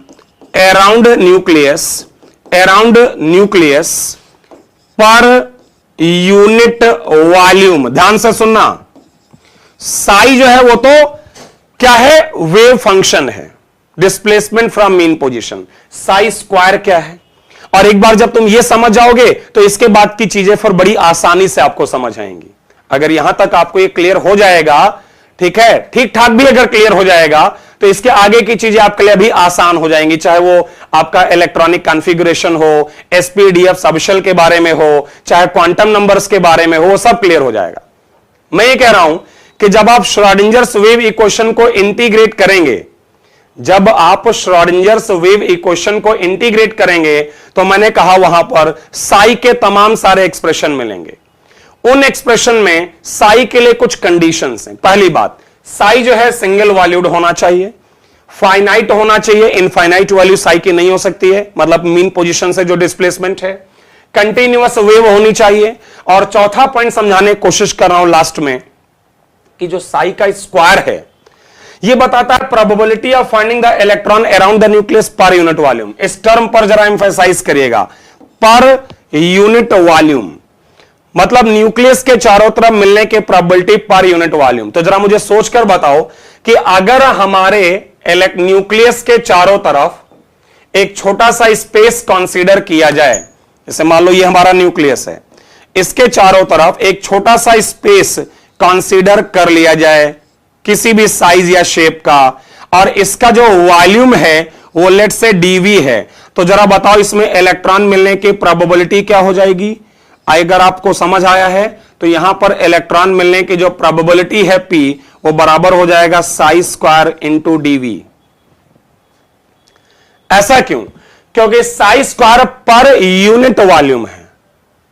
around nucleus per unit volume. ध्यान से सुनना, साई जो है वो तो क्या है? वेव फंक्शन है, displacement from mean position. Sai square क्या है? और एक बार जब तुम ये समझ जाओगे तो इसके बाद की चीजें फिर बड़ी आसानी से आपको समझ आएंगी। अगर यहां तक आपको ये क्लियर हो जाएगा, ठीक है, ठीक ठाक भी अगर क्लियर हो जाएगा, तो इसके आगे की चीजें आपके लिए भी आसान हो जाएंगी। चाहे वो आपका इलेक्ट्रॉनिक कॉन्फ़िगरेशन हो, एसपीडीएफ सबशेल के बारे में हो, चाहे क्वांटम नंबर्स के बारे में हो, सब क्लियर हो जाएगा। मैं ये कह रहा हूं कि जब आप श्रोडिंजर्स वेव इक्वेशन को इंटीग्रेट करेंगे, जब आप श्रोडिंजर्स वेव इक्वेशन को इंटीग्रेट करेंगे, तो मैंने कहा वहां पर साई के तमाम सारे एक्सप्रेशन मिलेंगे। उन एक्सप्रेशन में साई के लिए कुछ कंडीशंस हैं। पहली बात, साई जो है सिंगल वैल्यूड होना चाहिए, फाइनाइट होना चाहिए, इनफाइनाइट वैल्यू साई की नहीं हो सकती है, मतलब मीन पोजीशन से जो डिस्प्लेसमेंट है। कंटिन्यूअस वेव होनी चाहिए। और चौथा पॉइंट समझाने की कोशिश कर रहा हूं लास्ट में, कि जो साई का स्क्वायर है ये बताता है probability of finding the electron around the nucleus per unit volume. इस टर्म पर जरा एम्फेसाइज करिएगा, पर यूनिट वॉल्यूम, मतलब न्यूक्लियस के चारों तरफ मिलने के प्रोबेबिलिटी पर यूनिट वॉल्यूम। तो जरा मुझे सोचकर बताओ कि अगर हमारे न्यूक्लियस के चारों तरफ एक छोटा सा स्पेस कंसीडर किया जाए, जैसे मान लो ये हमारा न्यूक्लियस है, इसके चारों तरफ एक छोटा सा स्पेस कंसीडर कर लिया जाए किसी भी साइज या शेप का, और इसका जो वॉल्यूम है वो लेट से डीवी है, तो जरा बताओ इसमें इलेक्ट्रॉन मिलने की प्रोबेबिलिटी क्या हो जाएगी? अगर आपको समझ आया है तो यहां पर इलेक्ट्रॉन मिलने की जो प्रोबेबिलिटी है P, वो बराबर हो जाएगा साई स्क्वायर इंटू डीवी। ऐसा क्यों? क्योंकि Sai square per unit volume है,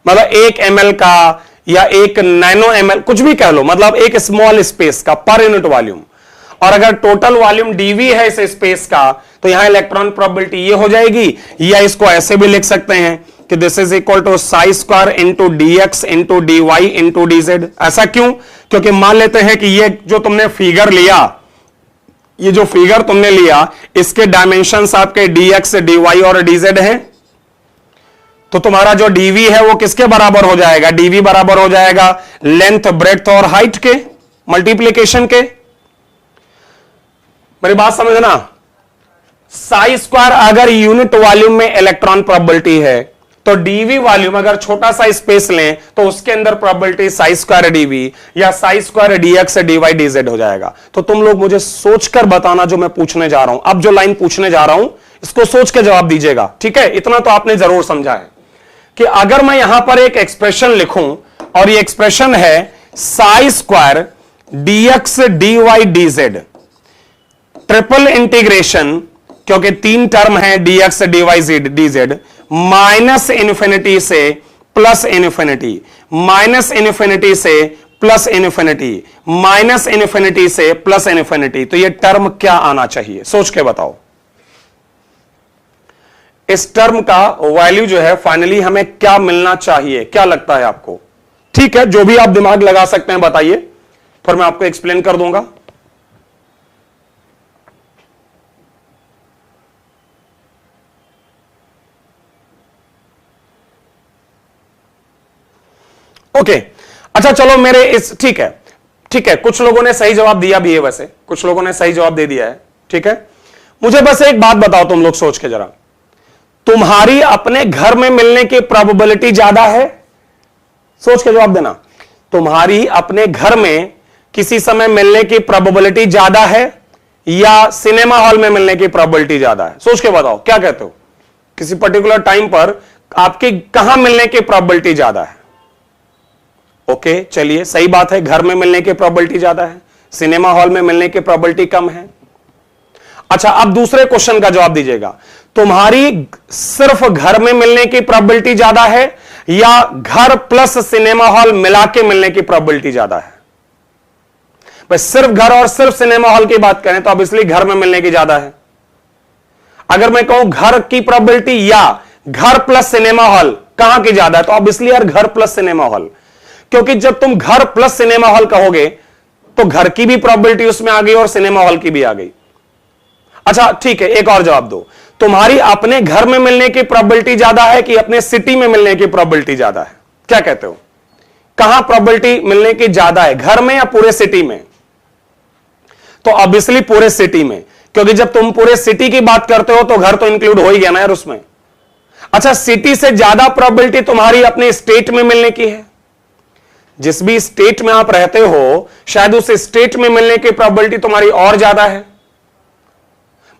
मतलब 1 ml का या 1 नैनो ml, कुछ भी कह लो, मतलब एक स्मॉल स्पेस का पर यूनिट वॉल्यूम। और अगर टोटल वॉल्यूम डीवी है इस स्पेस का, तो यहां इलेक्ट्रॉन प्रोबेबिलिटी ये हो जाएगी, या इसको ऐसे भी लिख सकते हैं कि this is equal to psi square into dx into D Y into dz. ऐसा क्यों? क्योंकि मान लेते हैं कि ये जो तुमने फिगर लिया, ये जो फिगर तुमने लिया, इसके डायमेंशंस आपके डीएक्स डीवाई और डीजेड हैं, तो तुम्हारा जो डीवी है वो किसके बराबर हो जाएगा? डीवी बराबर हो जाएगा लेंथ, ब्रेड्थ और हाइट के मल्टीप्लीकेशन के। मेरी बात समझना, साई स्क्वायर अगर यूनिट वॉल्यूम में इलेक्ट्रॉन प्रोबेबिलिटी है, तो डीवी वॉल्यूम अगर छोटा सा स्पेस लें तो उसके अंदर प्रोबेबिलिटी साई स्क्वायर डीवी या psi square dx dy dz हो जाएगा। तो तुम लोग मुझे सोचकर बताना जो मैं पूछने जा रहा हूं, अब जो लाइन पूछने जा रहा हूं इसको सोच के जवाब दीजिएगा, ठीक है? इतना तो आपने जरूर समझा है कि अगर मैं यहां पर एक एक्सप्रेशन लिखूं, और ये एक्सप्रेशन है psi square dx dy dz triple integration, क्योंकि 3 टर्म है dx dy dz, minus infinity से प्लस इन्फिनिटी, माइनस इन्फिनिटी से प्लस इन्फिनिटी, माइनस इन्फिनिटी से प्लस इन्फिनिटी। तो ये टर्म क्या आना चाहिए? सोच के बताओ। इस टर्म का वैल्यू जो है फाइनली हमें क्या मिलना चाहिए? क्या लगता है आपको? ठीक है, जो भी आप दिमाग लगा सकते हैं बताइए, फिर मैं आपको एक्सप्लेन कर दूंगा। ओके अच्छा चलो मेरे इस ठीक है कुछ लोगों ने सही जवाब दिया भी है, वैसे कुछ लोगों ने सही जवाब दे दिया है, ठीक है। मुझे बस एक बात बताओ तुम लोग सोच के जरा, तुम्हारी अपने घर में मिलने की प्रोबेबिलिटी ज्यादा है? सोच के जवाब देना। तुम्हारी अपने घर में किसी समय मिलने की प्रोबेबिलिटी ज्यादा है या सिनेमा हॉल में मिलने की प्रोबेबिलिटी ज्यादा है? सोच के बताओ, क्या कहते हो? किसी पर्टिकुलर टाइम पर आपकी कहां मिलने की प्रोबेबिलिटी ज्यादा है? ओके चलिए सही बात है, घर में मिलने की प्रोबेबिलिटी ज्यादा है, सिनेमा हॉल में मिलने की प्रोबेबिलिटी कम है। अच्छा अब दूसरे क्वेश्चन का जवाब दीजिएगा, तुम्हारी सिर्फ घर में मिलने की प्रोबेबिलिटी ज्यादा है या घर प्लस सिनेमा हॉल मिला के मिलने की प्रोबेबिलिटी ज्यादा है? बस सिर्फ घर और सिर्फ सिनेमा हॉल की बात करें तो अब इसलिए घर में मिलने की ज्यादा है। अगर मैं कहूं घर की प्रोबेबिलिटी या घर प्लस सिनेमा हॉल कहां की ज्यादा है, तो अब इसलिए यार घर प्लस सिनेमा हॉल, क्योंकि जब तुम घर प्लस सिनेमा हॉल कहोगे तो घर की भी प्रोबेबिलिटी उसमें आ गई और सिनेमा हॉल की भी आ गई। अच्छा ठीक है, एक और जवाब दो, तुम्हारी अपने घर में मिलने की प्रोबेबिलिटी ज्यादा है कि अपने सिटी में मिलने की प्रोबेबिलिटी ज्यादा है? क्या कहते हो, कहां प्रोबेबिलिटी मिलने की ज्यादा है, घर में या पूरे सिटी में? तो ऑब्वियसली पूरे सिटी में, क्योंकि जब तुम पूरे सिटी की बात करते हो तो घर तो इंक्लूड हो ही गया ना यार उसमें। अच्छा सिटी से ज्यादा प्रोबेबिलिटी तुम्हारी अपने स्टेट में मिलने की है। जिस भी स्टेट में आप रहते हो शायद उस स्टेट में मिलने की प्रोबेबिलिटी तुम्हारी और ज्यादा है।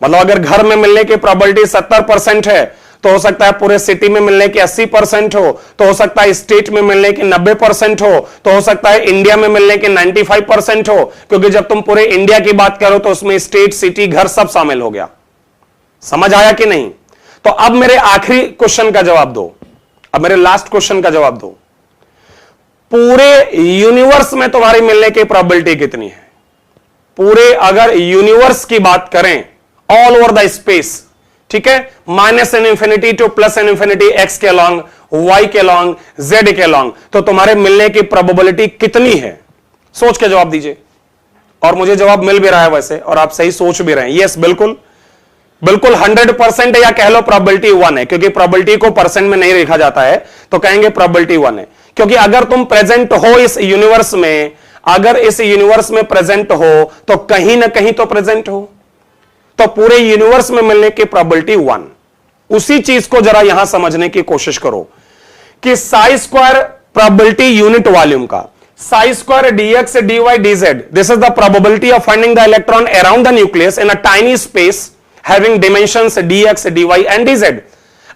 मतलब अगर घर में मिलने की प्रोबेबिलिटी 70% है तो हो सकता है पूरे सिटी में मिलने की 80% हो सकता है स्टेट में मिलने की 90% हो सकता है इंडिया में मिलने की 95% हो, क्योंकि जब तुम पूरे इंडिया की बात करो तो उसमें स्टेट सिटी घर सब शामिल हो गया। समझ आया कि नहीं? तो अब मेरे आखिरी क्वेश्चन का जवाब दो, अब मेरे लास्ट क्वेश्चन का जवाब दो, पूरे यूनिवर्स में तुम्हारी मिलने की प्रोबेबिलिटी कितनी है? पूरे अगर यूनिवर्स की बात करें, ऑल ओवर द स्पेस, ठीक है, -∞ टू +∞, एक्स के लॉन्ग, वाई के लॉन्ग, जेड के लॉन्ग, तो तुम्हारे मिलने की प्रोबेबिलिटी कितनी है? सोच के जवाब दीजिए। और मुझे जवाब मिल भी रहा है वैसे, और आप सही सोच भी रहे हैं। यस बिल्कुल 100% है, या कह लो प्रोबेबिलिटी 1 है, क्योंकि प्रोबेबिलिटी को परसेंट में नहीं लिखा जाता है तो कहेंगे प्रोबेबिलिटी 1 है। क्योंकि अगर तुम प्रेजेंट हो इस यूनिवर्स में, अगर इस यूनिवर्स में प्रेजेंट हो तो कहीं ना कहीं तो प्रेजेंट हो, तो पूरे यूनिवर्स में मिलने की प्रोबेबिलिटी 1। उसी चीज को जरा यहां समझने की कोशिश करो कि psi square probability unit volume का, psi square dx dy dz, this is the probability of finding the electron around the nucleus in a tiny space having dimensions dx, dy and dz.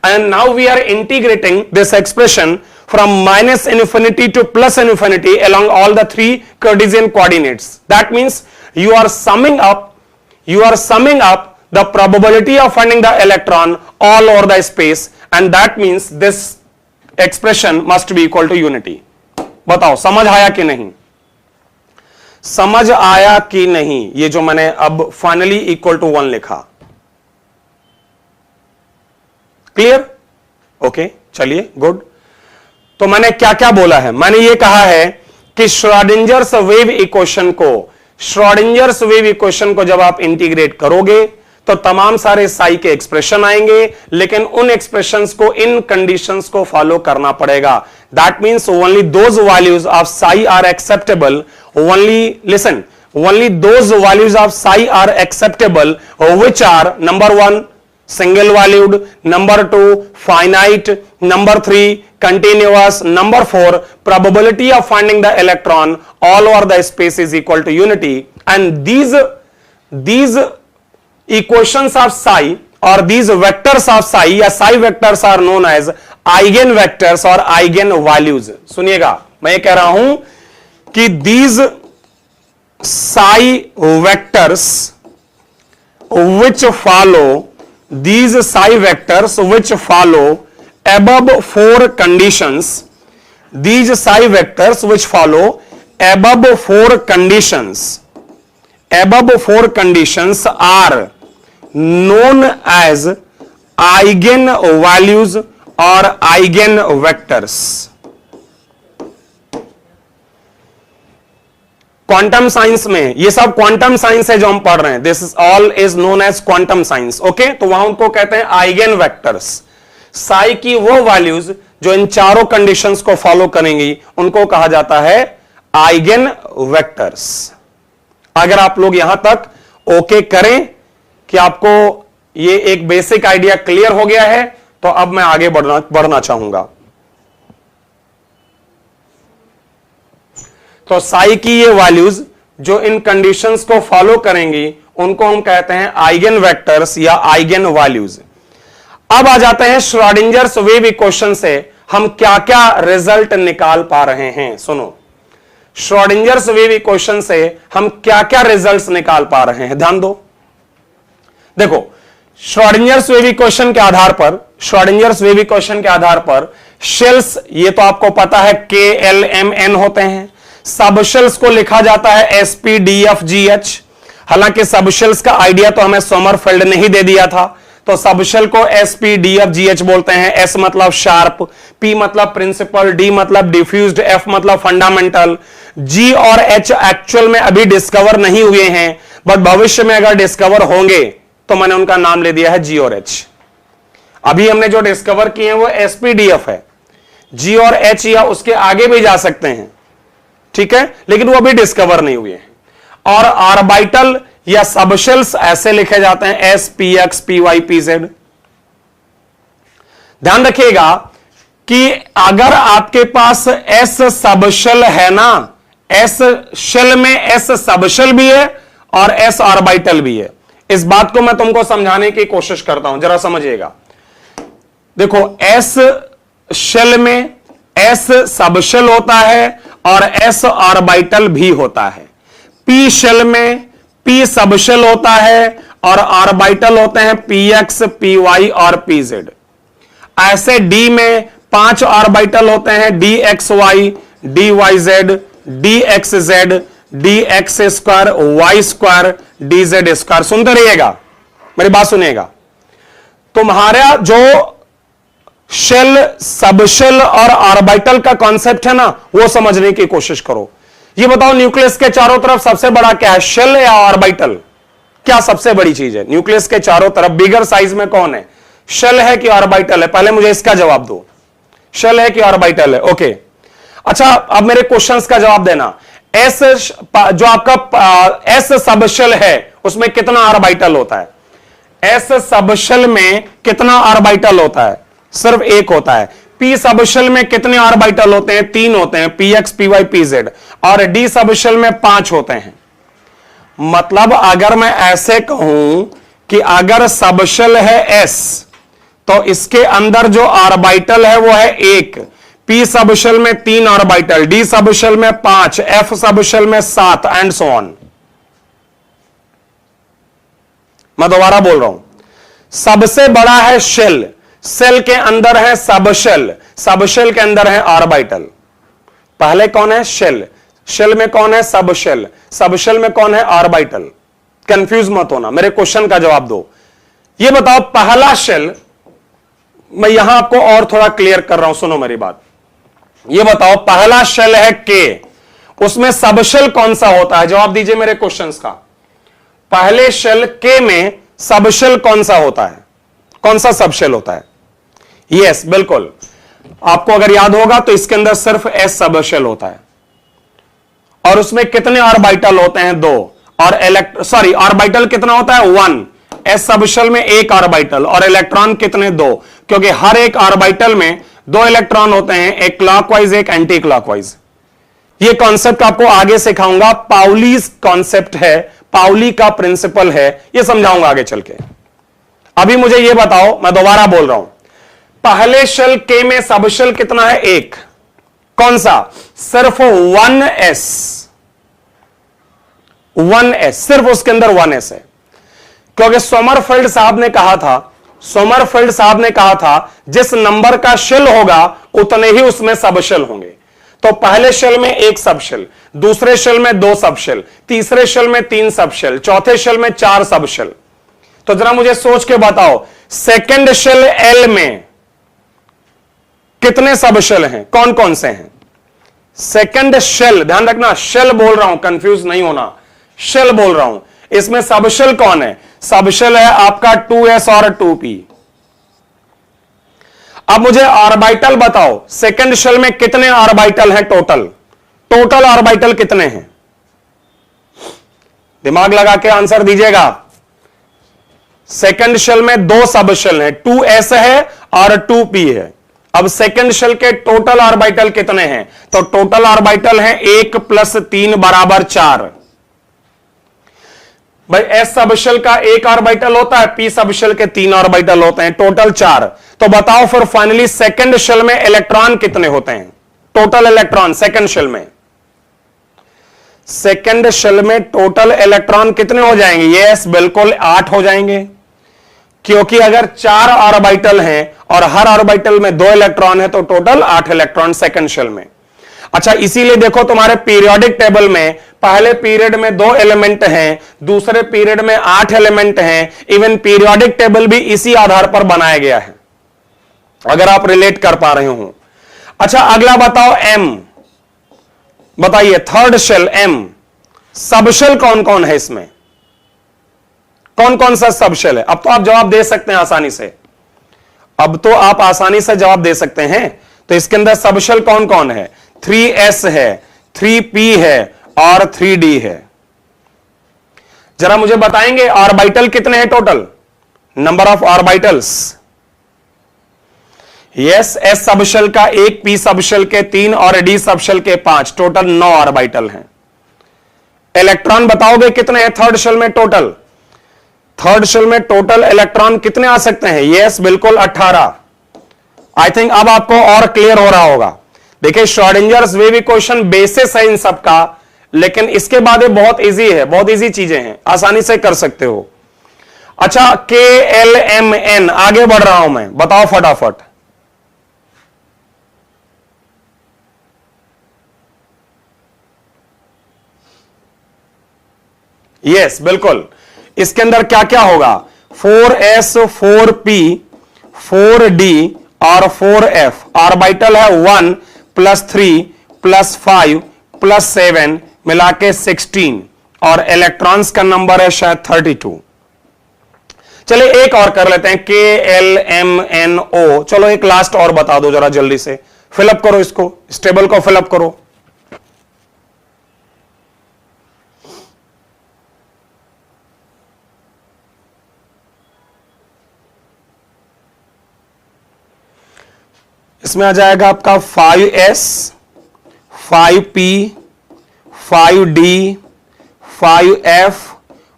And now we are integrating this expression from -∞ to +∞ along all the three Cartesian coordinates. That means you are summing up the probability of finding the electron all over the space, and that means this expression must be equal to unity. बताओ समझ आया कि नहीं? समझ आया कि नहीं? ये जो मैंने अब फाइनली इक्वल टू 1 लिखा, क्लियर? ओके चलिए गुड। तो मैंने क्या क्या बोला है? मैंने ये कहा है कि श्रोडिंजर्स वेव इक्वेशन को जब आप इंटीग्रेट करोगे तो तमाम सारे साई के एक्सप्रेशन आएंगे, लेकिन उन एक्सप्रेशंस को, इन कंडीशंस को फॉलो करना पड़ेगा। That means only those values of psi R acceptable, only those values of psi are acceptable which are number 1 single valued, number 2 finite, number 3 continuous, number 4 probability of finding the electron all over the space is equal to unity. And these equations of psi or these vectors of psi या psi vectors are known as eigen vectors or eigen values. सुनिएगा, मैं ये कह रहा हूं कि these psi vectors which follow above 4 conditions, these psi vectors which follow above 4 conditions are known as eigen values or eigen vectors. Quantum science में ये सब क्वांटम साइंस है जो हम पढ़ रहे हैं, this is all is known as quantum science. Okay, तो वहां उनको कहते हैं आइगेन वेक्टर्स। साई की वो वैल्यूज जो इन चारों कंडीशंस को फॉलो करेंगी उनको कहा जाता है आइगन वेक्टर्स। अगर आप लोग यहां तक ओके करें कि आपको ये एक बेसिक आइडिया क्लियर हो गया है, तो अब मैं आगे बढ़ना चाहूंगा। तो साई की ये वैल्यूज जो इन कंडीशंस को फॉलो करेंगी उनको हम कहते हैं आइगन वेक्टर्स या आइगन वैल्यूज। अब आ जाते हैं श्रोडिंजर्स वेव इक्वेशन से हम क्या क्या रिजल्ट निकाल पा रहे हैं। सुनो, श्रोडिंजर्स वेव इक्वेशन से हम क्या क्या रिजल्ट्स निकाल पा रहे हैं, ध्यान दो। देखो, श्रोडिंजर्स वेव इक्वेशन के आधार पर शेल्स, ये तो आपको पता है KLMN होते हैं। सब शेल्स को लिखा जाता है SPDFGH। हालांकि सब शेल्स का आइडिया तो हमें सोमरफेल्ड ने ही दे दिया था, तो सब शेल को SPDFGH बोलते हैं। S मतलब शार्प, P मतलब प्रिंसिपल, D मतलब डिफ्यूज्ड, F मतलब फंडामेंटल। G और H एक्चुअल में अभी डिस्कवर नहीं हुए हैं, बट भविष्य में अगर डिस्कवर होंगे तो मैंने उनका नाम ले दिया है G और H। अभी हमने जो डिस्कवर किए हैं वो SPDF है। G और H या उसके आगे भी जा सकते हैं, ठीक है, लेकिन वो अभी डिस्कवर नहीं हुए हैं। और ऑर्बिटल या सबशेल्स ऐसे लिखे जाते हैं SPX, PY, PZ। ध्यान रखिएगा कि अगर आपके पास S सबशेल है ना, S शेल में S सबशेल भी है और S ऑर्बिटल भी है। इस बात को मैं तुमको समझाने की कोशिश करता हूं, जरा समझिएगा। देखो, S शेल में S सबशेल होता है और S ऑर्बिटल भी होता है। P शेल में P सबशेल होता है और ऑर्बिटल होते हैं PX, PY और PZ। ऐसे D में 5 ऑर्बिटल होते हैं, DXY, DYZ, DXZ, DX square, Y square, DZ square. सुनते रहिएगा, मेरी बात सुनिएगा। तुम्हारा जो शेल, सबशेल और ऑर्बिटल का कॉन्सेप्ट है ना, वो समझने की कोशिश करो। ये बताओ, न्यूक्लियस के चारों तरफ सबसे बड़ा क्या है, शेल या ऑर्बिटल? क्या सबसे बड़ी चीज है न्यूक्लियस के चारों तरफ, बिगर साइज में कौन है, शेल है कि ऑर्बिटल है? पहले मुझे इसका जवाब दो, शेल है कि ऑर्बिटल है? ओके, अच्छा, अब मेरे क्वेश्चंस का जवाब देना। एस जो आपका एस सबशेल है उसमें कितना ऑर्बिटल होता है? एस सबशेल में कितना ऑर्बिटल होता है? सिर्फ एक होता है। पी सबशेल में कितने ऑर्बिटल होते हैं? 3 होते हैं, PX, PY, PZ। और डी सबशेल में 5 होते हैं। मतलब अगर मैं ऐसे कहूं कि अगर सबशेल है S, तो इसके अंदर जो ऑर्बिटल है वो है 1, P सबशेल में 3 ऑर्बिटल, D सबशेल में 5, F सबशेल में 7 एंड सो ऑन। मैं दोबारा बोल रहा हूं, सबसे बड़ा है शेल, सेल के अंदर है सबशेल, सबशेल के अंदर है ऑर्बिटल। पहले कौन है? शेल, शेल में कौन है? सबशेल, सबशेल में कौन है? ऑर्बिटल। कंफ्यूज मत होना, मेरे क्वेश्चन का जवाब दो। ये बताओ, पहला शेल, मैं यहां आपको और थोड़ा क्लियर कर रहा हूं, सुनो मेरी बात। ये बताओ, पहला शेल है K, उसमें सबशेल कौन सा होता है? जवाब दीजिए मेरे क्वेश्चंस का। पहले शेल K में सबशेल कौन सा होता है? कौन सा सबशेल होता है? यस, बिल्कुल, आपको अगर याद होगा तो इसके अंदर सिर्फ S सबशेल होता है। और उसमें कितने ऑर्बिटल होते हैं? 2। और ऑर्बिटल कितना होता है? 1। S सबशेल में 1 ऑर्बिटल और इलेक्ट्रॉन कितने? 2, क्योंकि हर एक ऑर्बिटल में 2 इलेक्ट्रॉन होते हैं, एक क्लॉकवाइज एक एंटी क्लॉकवाइज। ये कॉन्सेप्ट आपको आगे सिखाऊंगा, पाउलीज कॉन्सेप्ट है, पाउली का प्रिंसिपल है, ये समझाऊंगा आगे चल के। अभी मुझे ये बताओ, मैं दोबारा बोल रहा हूं, पहले शेल K में सबशेल कितना है? 1। कौन सा? सिर्फ 1s, 1s, सिर्फ उसके अंदर 1s है। क्योंकि सोमरफेल्ड साहब ने कहा था, सोमरफेल्ड साहब ने कहा था जिस नंबर का शेल होगा उतने ही उसमें सबशेल होंगे। तो पहले शेल में 1 सबशेल, दूसरे शेल में 2 सबशेल, तीसरे शेल में 3 सबशेल, चौथे शेल में 4 सबशेल। तो जरा मुझे सोच के बताओ, सेकंड शेल L में कितने सबशेल हैं? कौन कौन से हैं? सेकंड शेल, ध्यान रखना, शेल बोल रहा हूं, कंफ्यूज नहीं होना, शेल बोल रहा हूं। इसमें सबशेल कौन है? सबशेल है आपका 2s और 2p। अब मुझे ऑर्बिटल बताओ, सेकंड शेल में कितने ऑर्बिटल हैं टोटल? टोटल ऑर्बिटल कितने हैं? दिमाग लगा के आंसर दीजिएगा। सेकंड शेल में 2 सब शेल हैं, 2s है और 2p है। अब सेकंड शेल के टोटल ऑर्बिटल कितने हैं? तो टोटल ऑर्बिटल हैं 1 + 3 = 4। भाई एस सब शेल का 1 ऑर्बिटल होता है, पी सब शेल के 3 ऑर्बिटल होते हैं, टोटल 4। तो बताओ फिर फाइनली सेकंड शेल में इलेक्ट्रॉन कितने होते हैं? टोटल इलेक्ट्रॉन सेकंड शेल में, सेकंड शेल में टोटल इलेक्ट्रॉन कितने हो जाएंगे? यस बिल्कुल 8 हो जाएंगे, क्योंकि अगर 4 ऑर्बिटल हैं और हर ऑर्बिटल में 2 इलेक्ट्रॉन है तो टोटल 8 इलेक्ट्रॉन सेकंड शेल में। अच्छा, इसीलिए देखो तुम्हारे पीरियोडिक टेबल में पहले पीरियड में 2 एलिमेंट हैं, दूसरे पीरियड में 8 एलिमेंट हैं। इवन पीरियोडिक टेबल भी इसी आधार पर बनाया गया है, अगर आप रिलेट कर पा रहे हो। अच्छा, अगला बताओ एम, बताइए third shell M, sub shell कौन कौन है इसमें? कौन कौन सा सब शेल है? अब तो आप जवाब दे सकते हैं आसानी से, अब तो आप आसानी से जवाब दे सकते हैं। तो इसके अंदर सब शेल कौन कौन है? 3s है, 3p है और 3d है। जरा मुझे बताएंगे ऑर्बिटल कितने हैं total? Number of orbitals. Yes, S sub shell का 1, पी सब शेल के 3 और डी सब शेल के 5, टोटल 9 ऑर्बिटल हैं। इलेक्ट्रॉन बताओगे कितने हैं थर्ड शेल में टोटल? थर्ड शेल में टोटल इलेक्ट्रॉन कितने आ सकते हैं? यस बिल्कुल 18। आई थिंक अब आपको और क्लियर हो रहा होगा। देखिए श्रोडिंजर्स वेव इक्वेशन बेसिस है इन सब का, लेकिन इसके बाद ये बहुत इजी है, बहुत इजी चीजें हैं, आसानी से कर सकते हो। अच्छा, KLMN, आगे बढ़ रहा हूं मैं, बताओ फटाफट। यस बिल्कुल, इसके अंदर क्या क्या होगा? 4s, 4p, 4d और 4f। ऑर्बिटल है 1 + 3 + 5 + 7 मिला के 16 और इलेक्ट्रॉन्स का नंबर है शायद 32। चलिए एक और कर लेते हैं, KLMNO। चलो एक लास्ट और बता दो जरा जल्दी से, फिलअप करो इसको, इस टेबल को फिलअप करो। इसमें आ जाएगा आपका 5s, 5p, 5d, 5f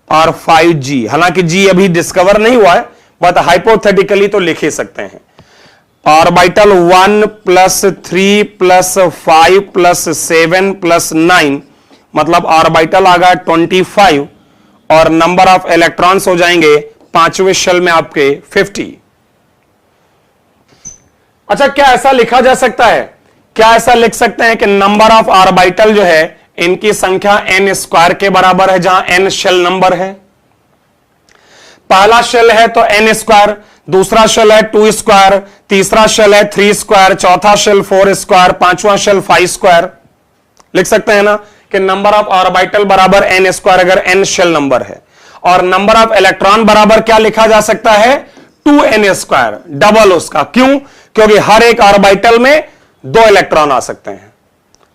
और 5g। हालांकि g अभी डिस्कवर नहीं हुआ है, बट हाइपोथेटिकली तो लिख ही सकते हैं। ऑर्बिटल 1 + 3 + 5 + 7 + 9, मतलब ऑर्बिटल आ गया 25 और नंबर ऑफ इलेक्ट्रॉन्स हो जाएंगे पांचवें शेल में आपके 50। अच्छा, क्या ऐसा लिखा जा सकता है, क्या ऐसा लिख सकते हैं कि नंबर ऑफ ऑर्बिटल जो है इनकी संख्या n² के बराबर है, जहां n शेल नंबर है? पहला शेल है तो n², दूसरा शेल है 2², तीसरा शेल है 3², चौथा शेल 4², पांचवा शेल 5²। लिख सकते हैं ना कि नंबर ऑफ ऑर्बिटल बराबर n², अगर n शेल नंबर है। और नंबर ऑफ इलेक्ट्रॉन बराबर क्या लिखा जा सकता है? 2n², डबल उसका। क्यों? क्योंकि हर एक ऑर्बिटल में 2 इलेक्ट्रॉन आ सकते हैं,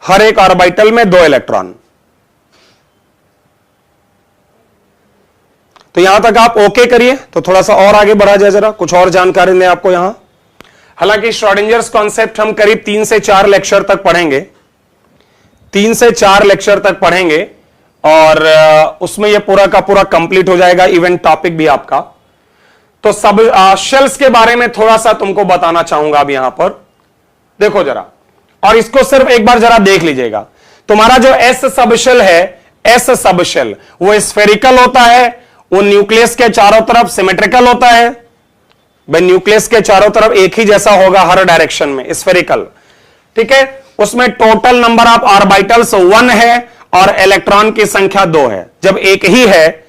हर एक ऑर्बिटल में 2 इलेक्ट्रॉन। तो यहां तक आप ओके करिए, तो थोड़ा सा और आगे बढ़ा जाए, जरा कुछ और जानकारी दें आपको यहां। हालांकि श्रोडिंजर्स कॉन्सेप्ट हम करीब 3 से 4 लेक्चर तक पढ़ेंगे, 3 से 4 लेक्चर तक पढ़ेंगे और उसमें यह पूरा का पूरा कंप्लीट हो जाएगा, इवेंट टॉपिक भी आपका। तो सब शेल्स के बारे में थोड़ा सा तुमको बताना चाहूंगा अब यहां पर। देखो जरा, और इसको सिर्फ एक बार जरा देख लीजिएगा। तुम्हारा जो एस सब शेल है, एस सब शेल वो स्फेरिकल होता है, वो न्यूक्लियस के चारों तरफ सिमेट्रिकल होता है। भाई न्यूक्लियस के चारों तरफ एक ही जैसा होगा हर डायरेक्शन में, स्फेरिकल, ठीक है। उसमें टोटल नंबर ऑफ ऑर्बिटल्स 1 है और इलेक्ट्रॉन की संख्या 2 है। जब एक ही है,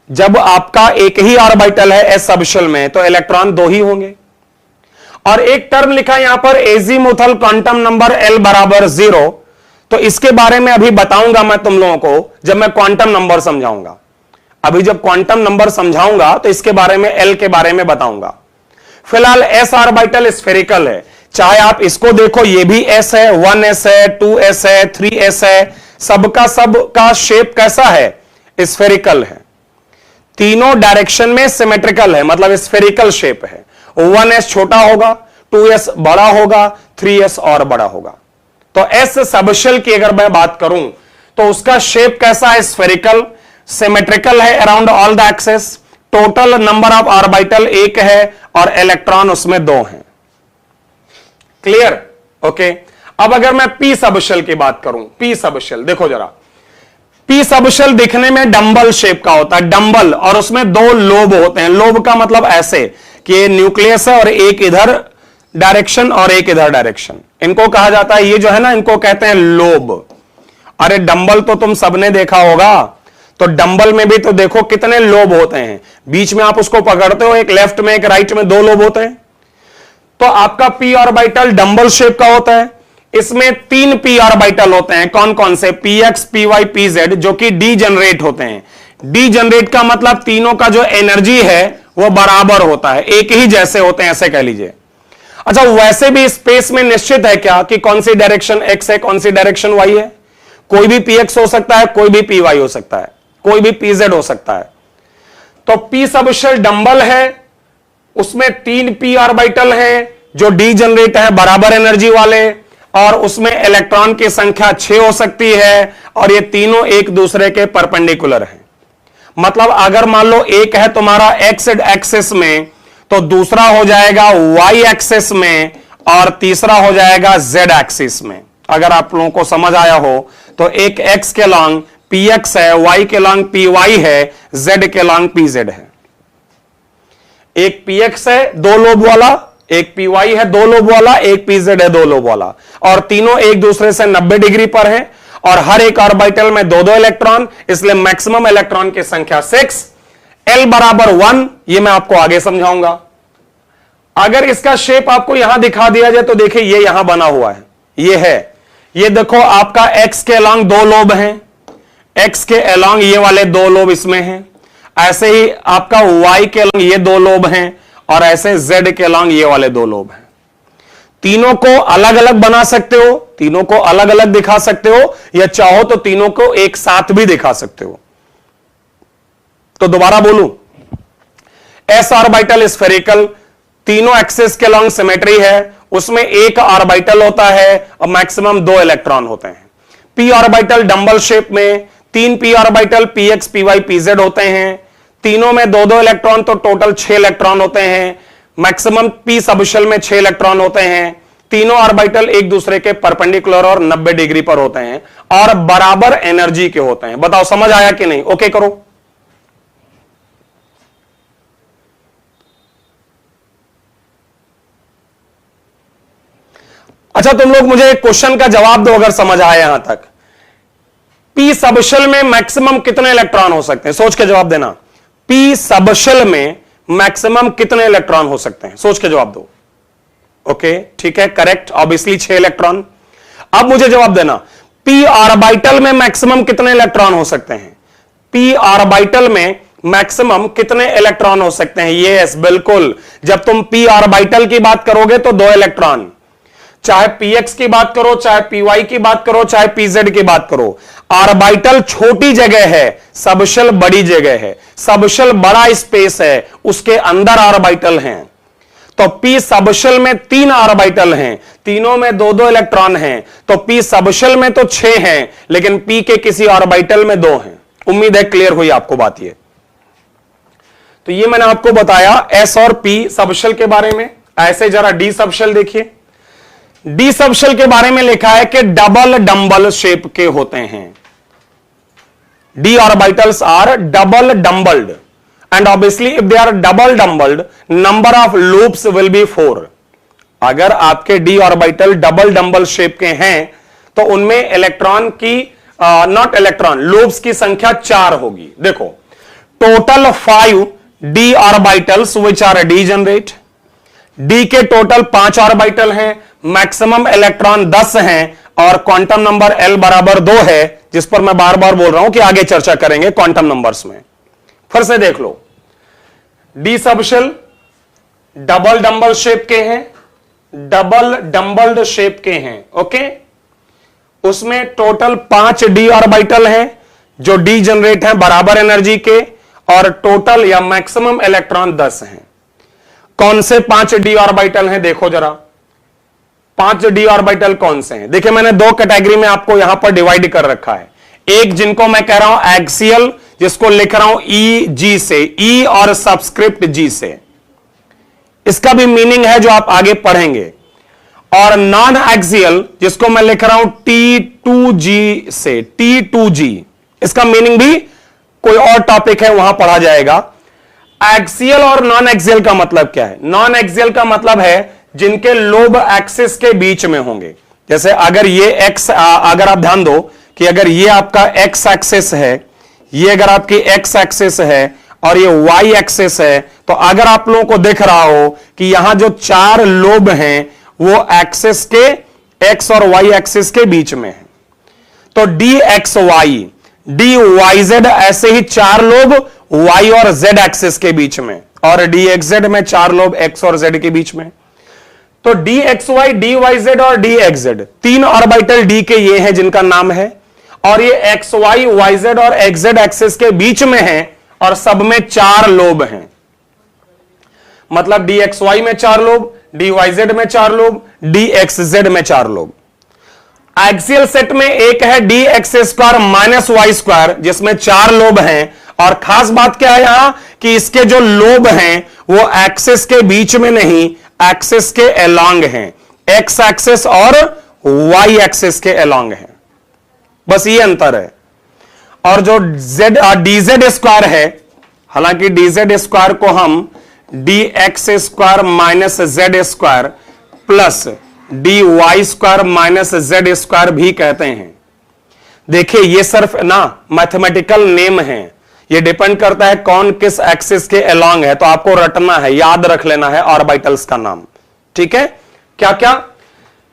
जब आपका एक ही ऑर्बिटल है एस सब शेल में, तो इलेक्ट्रॉन 2 ही होंगे। और एक टर्म लिखा यहां पर एजीमुथल क्वांटम नंबर L = 0। तो इसके बारे में अभी बताऊंगा मैं तुम लोगों को जब मैं क्वांटम नंबर समझाऊंगा। अभी जब क्वांटम नंबर समझाऊंगा तो इसके बारे में L के बारे में बताऊंगा। फिलहाल s ऑर्बिटल स्फेरिकल है, चाहे आप इसको देखो, ये भी s है, 1s है, 2s है, 3s है, सबका शेप कैसा है? स्फेरिकल है। तीनों डायरेक्शन में सिमेट्रिकल है, मतलब स्फेरिकल शेप है। 1s छोटा होगा, 2s बड़ा होगा, 3s और बड़ा होगा। तो s सबशेल की अगर मैं बात करूं तो उसका शेप कैसा है? स्फेरिकल, सिमेट्रिकल है around all the axes. Total number of orbital 1 है और इलेक्ट्रॉन उसमें 2 हैं। क्लियर? ओके। अब अगर मैं p सबशेल की बात करूं, p सबशेल देखो जरा, p सबशेल दिखने में डंबल शेप का होता है, डंबल, और उसमें 2 लोब होते हैं। लोब का मतलब ऐसे कि ये न्यूक्लियस है और एक इधर डायरेक्शन और एक इधर डायरेक्शन, इनको कहा जाता है, ये जो है ना, इनको कहते हैं लोब। अरे डंबल तो तुम सबने देखा होगा, तो डंबल में भी तो देखो कितने लोब होते हैं, बीच में आप उसको पकड़ते हो, एक लेफ्ट में एक राइट में 2 लोब होते हैं। तो आपका p ऑर्बिटल डंबल शेप का होता है। इसमें 3 p ऑर्बिटल होते हैं। कौन कौन से? px, py, pz, जो कि डी जनरेट होते हैं। डी जनरेट का मतलब तीनों का जो एनर्जी है वो बराबर होता है, एक ही जैसे होते हैं, ऐसे कह लीजिए। अच्छा, वैसे भी स्पेस में निश्चित है क्या कि कौन सी डायरेक्शन x है, कौन सी डायरेक्शन y है? कोई भी px हो सकता है, कोई भी py हो सकता है, कोई भी pz हो सकता है। तो p सबशेल डंबल है, उसमें 3 p ऑर्बिटल हैं जो डी जनरेट है, बराबर एनर्जी वाले, और उसमें इलेक्ट्रॉन की संख्या 6 हो सकती है, और ये तीनों एक दूसरे के परपेंडिकुलर हैं। मतलब अगर मान लो एक है तुम्हारा x एक्सिस में, तो दूसरा हो जाएगा y एक्सिस में, और तीसरा हो जाएगा z एक्सिस में। अगर आप लोगों को समझ आया हो तो एक x के लॉन्ग px है, y के लॉन्ग py है, z के लॉन्ग pz है। एक px है 2 लोब वाला, एक py है 2 लोब वाला, एक pz है 2 लोब वाला, और तीनों एक दूसरे से 90 डिग्री पर है, और हर एक ऑर्बिटल में 2-2 इलेक्ट्रॉन, इसलिए मैक्सिमम इलेक्ट्रॉन की संख्या 6, l बराबर 1। ये मैं आपको आगे समझाऊंगा। अगर इसका शेप आपको यहां दिखा दिया जाए तो देखिए ये यहां बना हुआ है, ये है, ये देखो आपका x के अलोंग 2 लोब हैं, x के अलोंग ये वाले 2 लोब इसमें हैं, ऐसे ही आपका y के अलोंग ये 2 लोब हैं, और ऐसे z के अलोंग ये वाले 2 लोब हैं। तीनों को अलग अलग बना सकते हो, तीनों को अलग अलग दिखा सकते हो, या चाहो तो तीनों को एक साथ भी दिखा सकते हो। तो दोबारा बोलूं, s ऑर्बिटल स्फेरिकल, तीनों एक्सिस के अलोंग सिमेट्री है, उसमें एक ऑर्बिटल होता है और मैक्सिमम 2 इलेक्ट्रॉन होते हैं। p ऑर्बिटल डंबल शेप में 3 p orbital px, py, pz होते हैं, तीनों में 2-2 इलेक्ट्रॉन, तो टोटल 6 इलेक्ट्रॉन होते हैं। मैक्सिमम p सबशेल में 6 इलेक्ट्रॉन होते हैं। तीनों ऑर्बिटल एक दूसरे के परपेंडिकुलर और 90 डिग्री पर होते हैं, और बराबर एनर्जी के होते हैं। बताओ समझ आया कि नहीं? ओके करो। अच्छा, तुम लोग मुझे एक क्वेश्चन का जवाब दो अगर समझ आया यहां तक। p सबशेल में मैक्सिमम कितने इलेक्ट्रॉन हो सकते हैं? सोच के जवाब देना। p सबशेल में मैक्सिमम कितने इलेक्ट्रॉन हो सकते हैं? सोच के जवाब दो। ओके, ठीक है, करेक्ट, ऑब्वियसली 6 इलेक्ट्रॉन। अब मुझे जवाब देना, p ऑर्बिटल में मैक्सिमम कितने इलेक्ट्रॉन हो सकते हैं? p ऑर्बिटल में मैक्सिमम कितने इलेक्ट्रॉन हो सकते हैं? यस, बिल्कुल। जब तुम p ऑर्बिटल की बात करोगे तो 2 इलेक्ट्रॉन, चाहे px की बात करो, चाहे py की बात करो, चाहे pz की बात करो। ऑर्बिटल छोटी जगह है, सबशेल बड़ी जगह है। सबशेल बड़ा स्पेस है, उसके अंदर ऑर्बिटल हैं। तो p सबशेल में 3 ऑर्बिटल हैं, तीनों में 2-2 इलेक्ट्रॉन हैं। तो p सबशेल में तो 6 हैं, लेकिन p के किसी ऑर्बिटल में 2 हैं। उम्मीद है क्लियर हुई आपको बात। ये तो ये मैंने आपको बताया s और p सबशेल के बारे में। ऐसे जरा d सबशेल देखिए। डी सबशेल के बारे में लिखा है कि डबल डंबल शेप के होते हैं। D orbitals are double dumbbelled, and obviously if they are double dumbbelled, number of loops will be 4। अगर आपके D orbital double dumbbell shape के हैं तो उनमें इलेक्ट्रॉन की नॉट इलेक्ट्रॉन लूप्स की संख्या 4 होगी। देखो, total 5 d orbitals which are degenerate. D के टोटल 5 ऑर्बिटल हैं, मैक्सिमम इलेक्ट्रॉन 10 हैं, और क्वांटम नंबर L बराबर 2 है, जिस पर मैं बार बार बोल रहा हूं कि आगे चर्चा करेंगे क्वांटम नंबर्स में। फिर से देख लो, D subshell, double dumbbell shape के हैं, डबल डंबल्ड शेप के हैं। ओके, उसमें टोटल 5 d ऑर्बिटल हैं जो d जनरेट हैं बराबर एनर्जी के, और टोटल या मैक्सिमम इलेक्ट्रॉन 10 हैं। कौन से 5 d ऑर्बिटल हैं देखो जरा, 5 d ऑर्बिटल कौन से हैं? देखिए मैंने 2 कैटेगरी में आपको यहां पर डिवाइड कर रखा है। एक जिनको मैं कह रहा हूं एक्सियल, जिसको लिख रहा हूं ई जी से, ई और सबस्क्रिप्ट जी से, इसका भी मीनिंग है जो आप आगे पढ़ेंगे। और नॉन एक्सियल जिसको मैं लिख रहा हूं T2G से, T2G, इसका मीनिंग भी कोई और टॉपिक है वहां पढ़ा जाएगा। एक्सियल और नॉन एक्सियल का मतलब क्या है? नॉन एक्सियल का मतलब है जिनके लोब एक्सिस के बीच में होंगे। जैसे अगर ये एक्स, अगर आप ध्यान दो कि अगर ये आपका एक्स एक्सिस है, ये अगर आपकी एक्स एक्सिस है और ये वाई एक्सिस है, तो अगर आप लोगों को दिख रहा हो कि यहां जो 4 लोब हैं वो एक्सिस के, एक्स और वाई एक्सिस के बीच में है, तो D x Y, D Y z, ऐसे ही 4 लोब वाई और जेड एक्सिस के बीच में, और डी एक्स जेड में 4 लोब एक्स और जेड के बीच में। तो D x Y, D Y Z और D x Z, 3 orbital D के ये हैं जिनका नाम है, और ये एक्स वाई, वाई जेड और एक्स जेड एक्सिस के बीच में है, और सब में 4 लोब हैं। मतलब डी एक्स वाई में 4 लोब, डी वाई जेड में 4 लोब, डी एक्स जेड में 4 लोब। एक्सियल सेट में एक है d x square minus Y square, जिसमें 4 लोब हैं, और खास बात क्या है यहां कि इसके जो लोब हैं वो एक्सिस के बीच में नहीं, एक्सिस के अलोंग हैं, एक्स एक्सिस और वाई एक्सिस के अलोंग हैं, बस ये अंतर है। और जो जेड, डी जेड स्क्वायर है, हालांकि डी जेड स्क्वायर को हम d x square minus z square plus d y square minus z square भी कहते हैं। देखिए ये सिर्फ ना मैथमेटिकल नेम है, ये डिपेंड करता है कौन किस एक्सिस के अलोंग है, तो आपको रटना है, याद रख लेना है ऑर्बिटल्स का नाम। ठीक है, क्या क्या?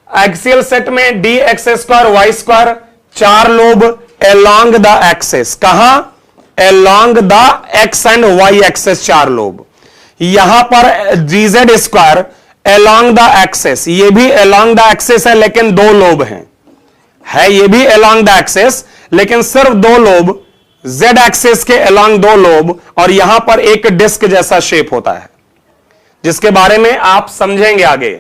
एक्सियल सेट में D x square Y square, 4 lobe along the axis, कहां? Along the X and Y axis 4 lobe. यहां पर D Z square along the axis, ये भी अलोंग द एक्सिस है लेकिन 2 लोब हैं, है ये भी अलोंग द एक्सिस लेकिन सिर्फ 2 लोब, जेड एक्सिस के अलोंग 2 लोब, और यहां पर एक डिस्क जैसा शेप होता है जिसके बारे में आप समझेंगे आगे।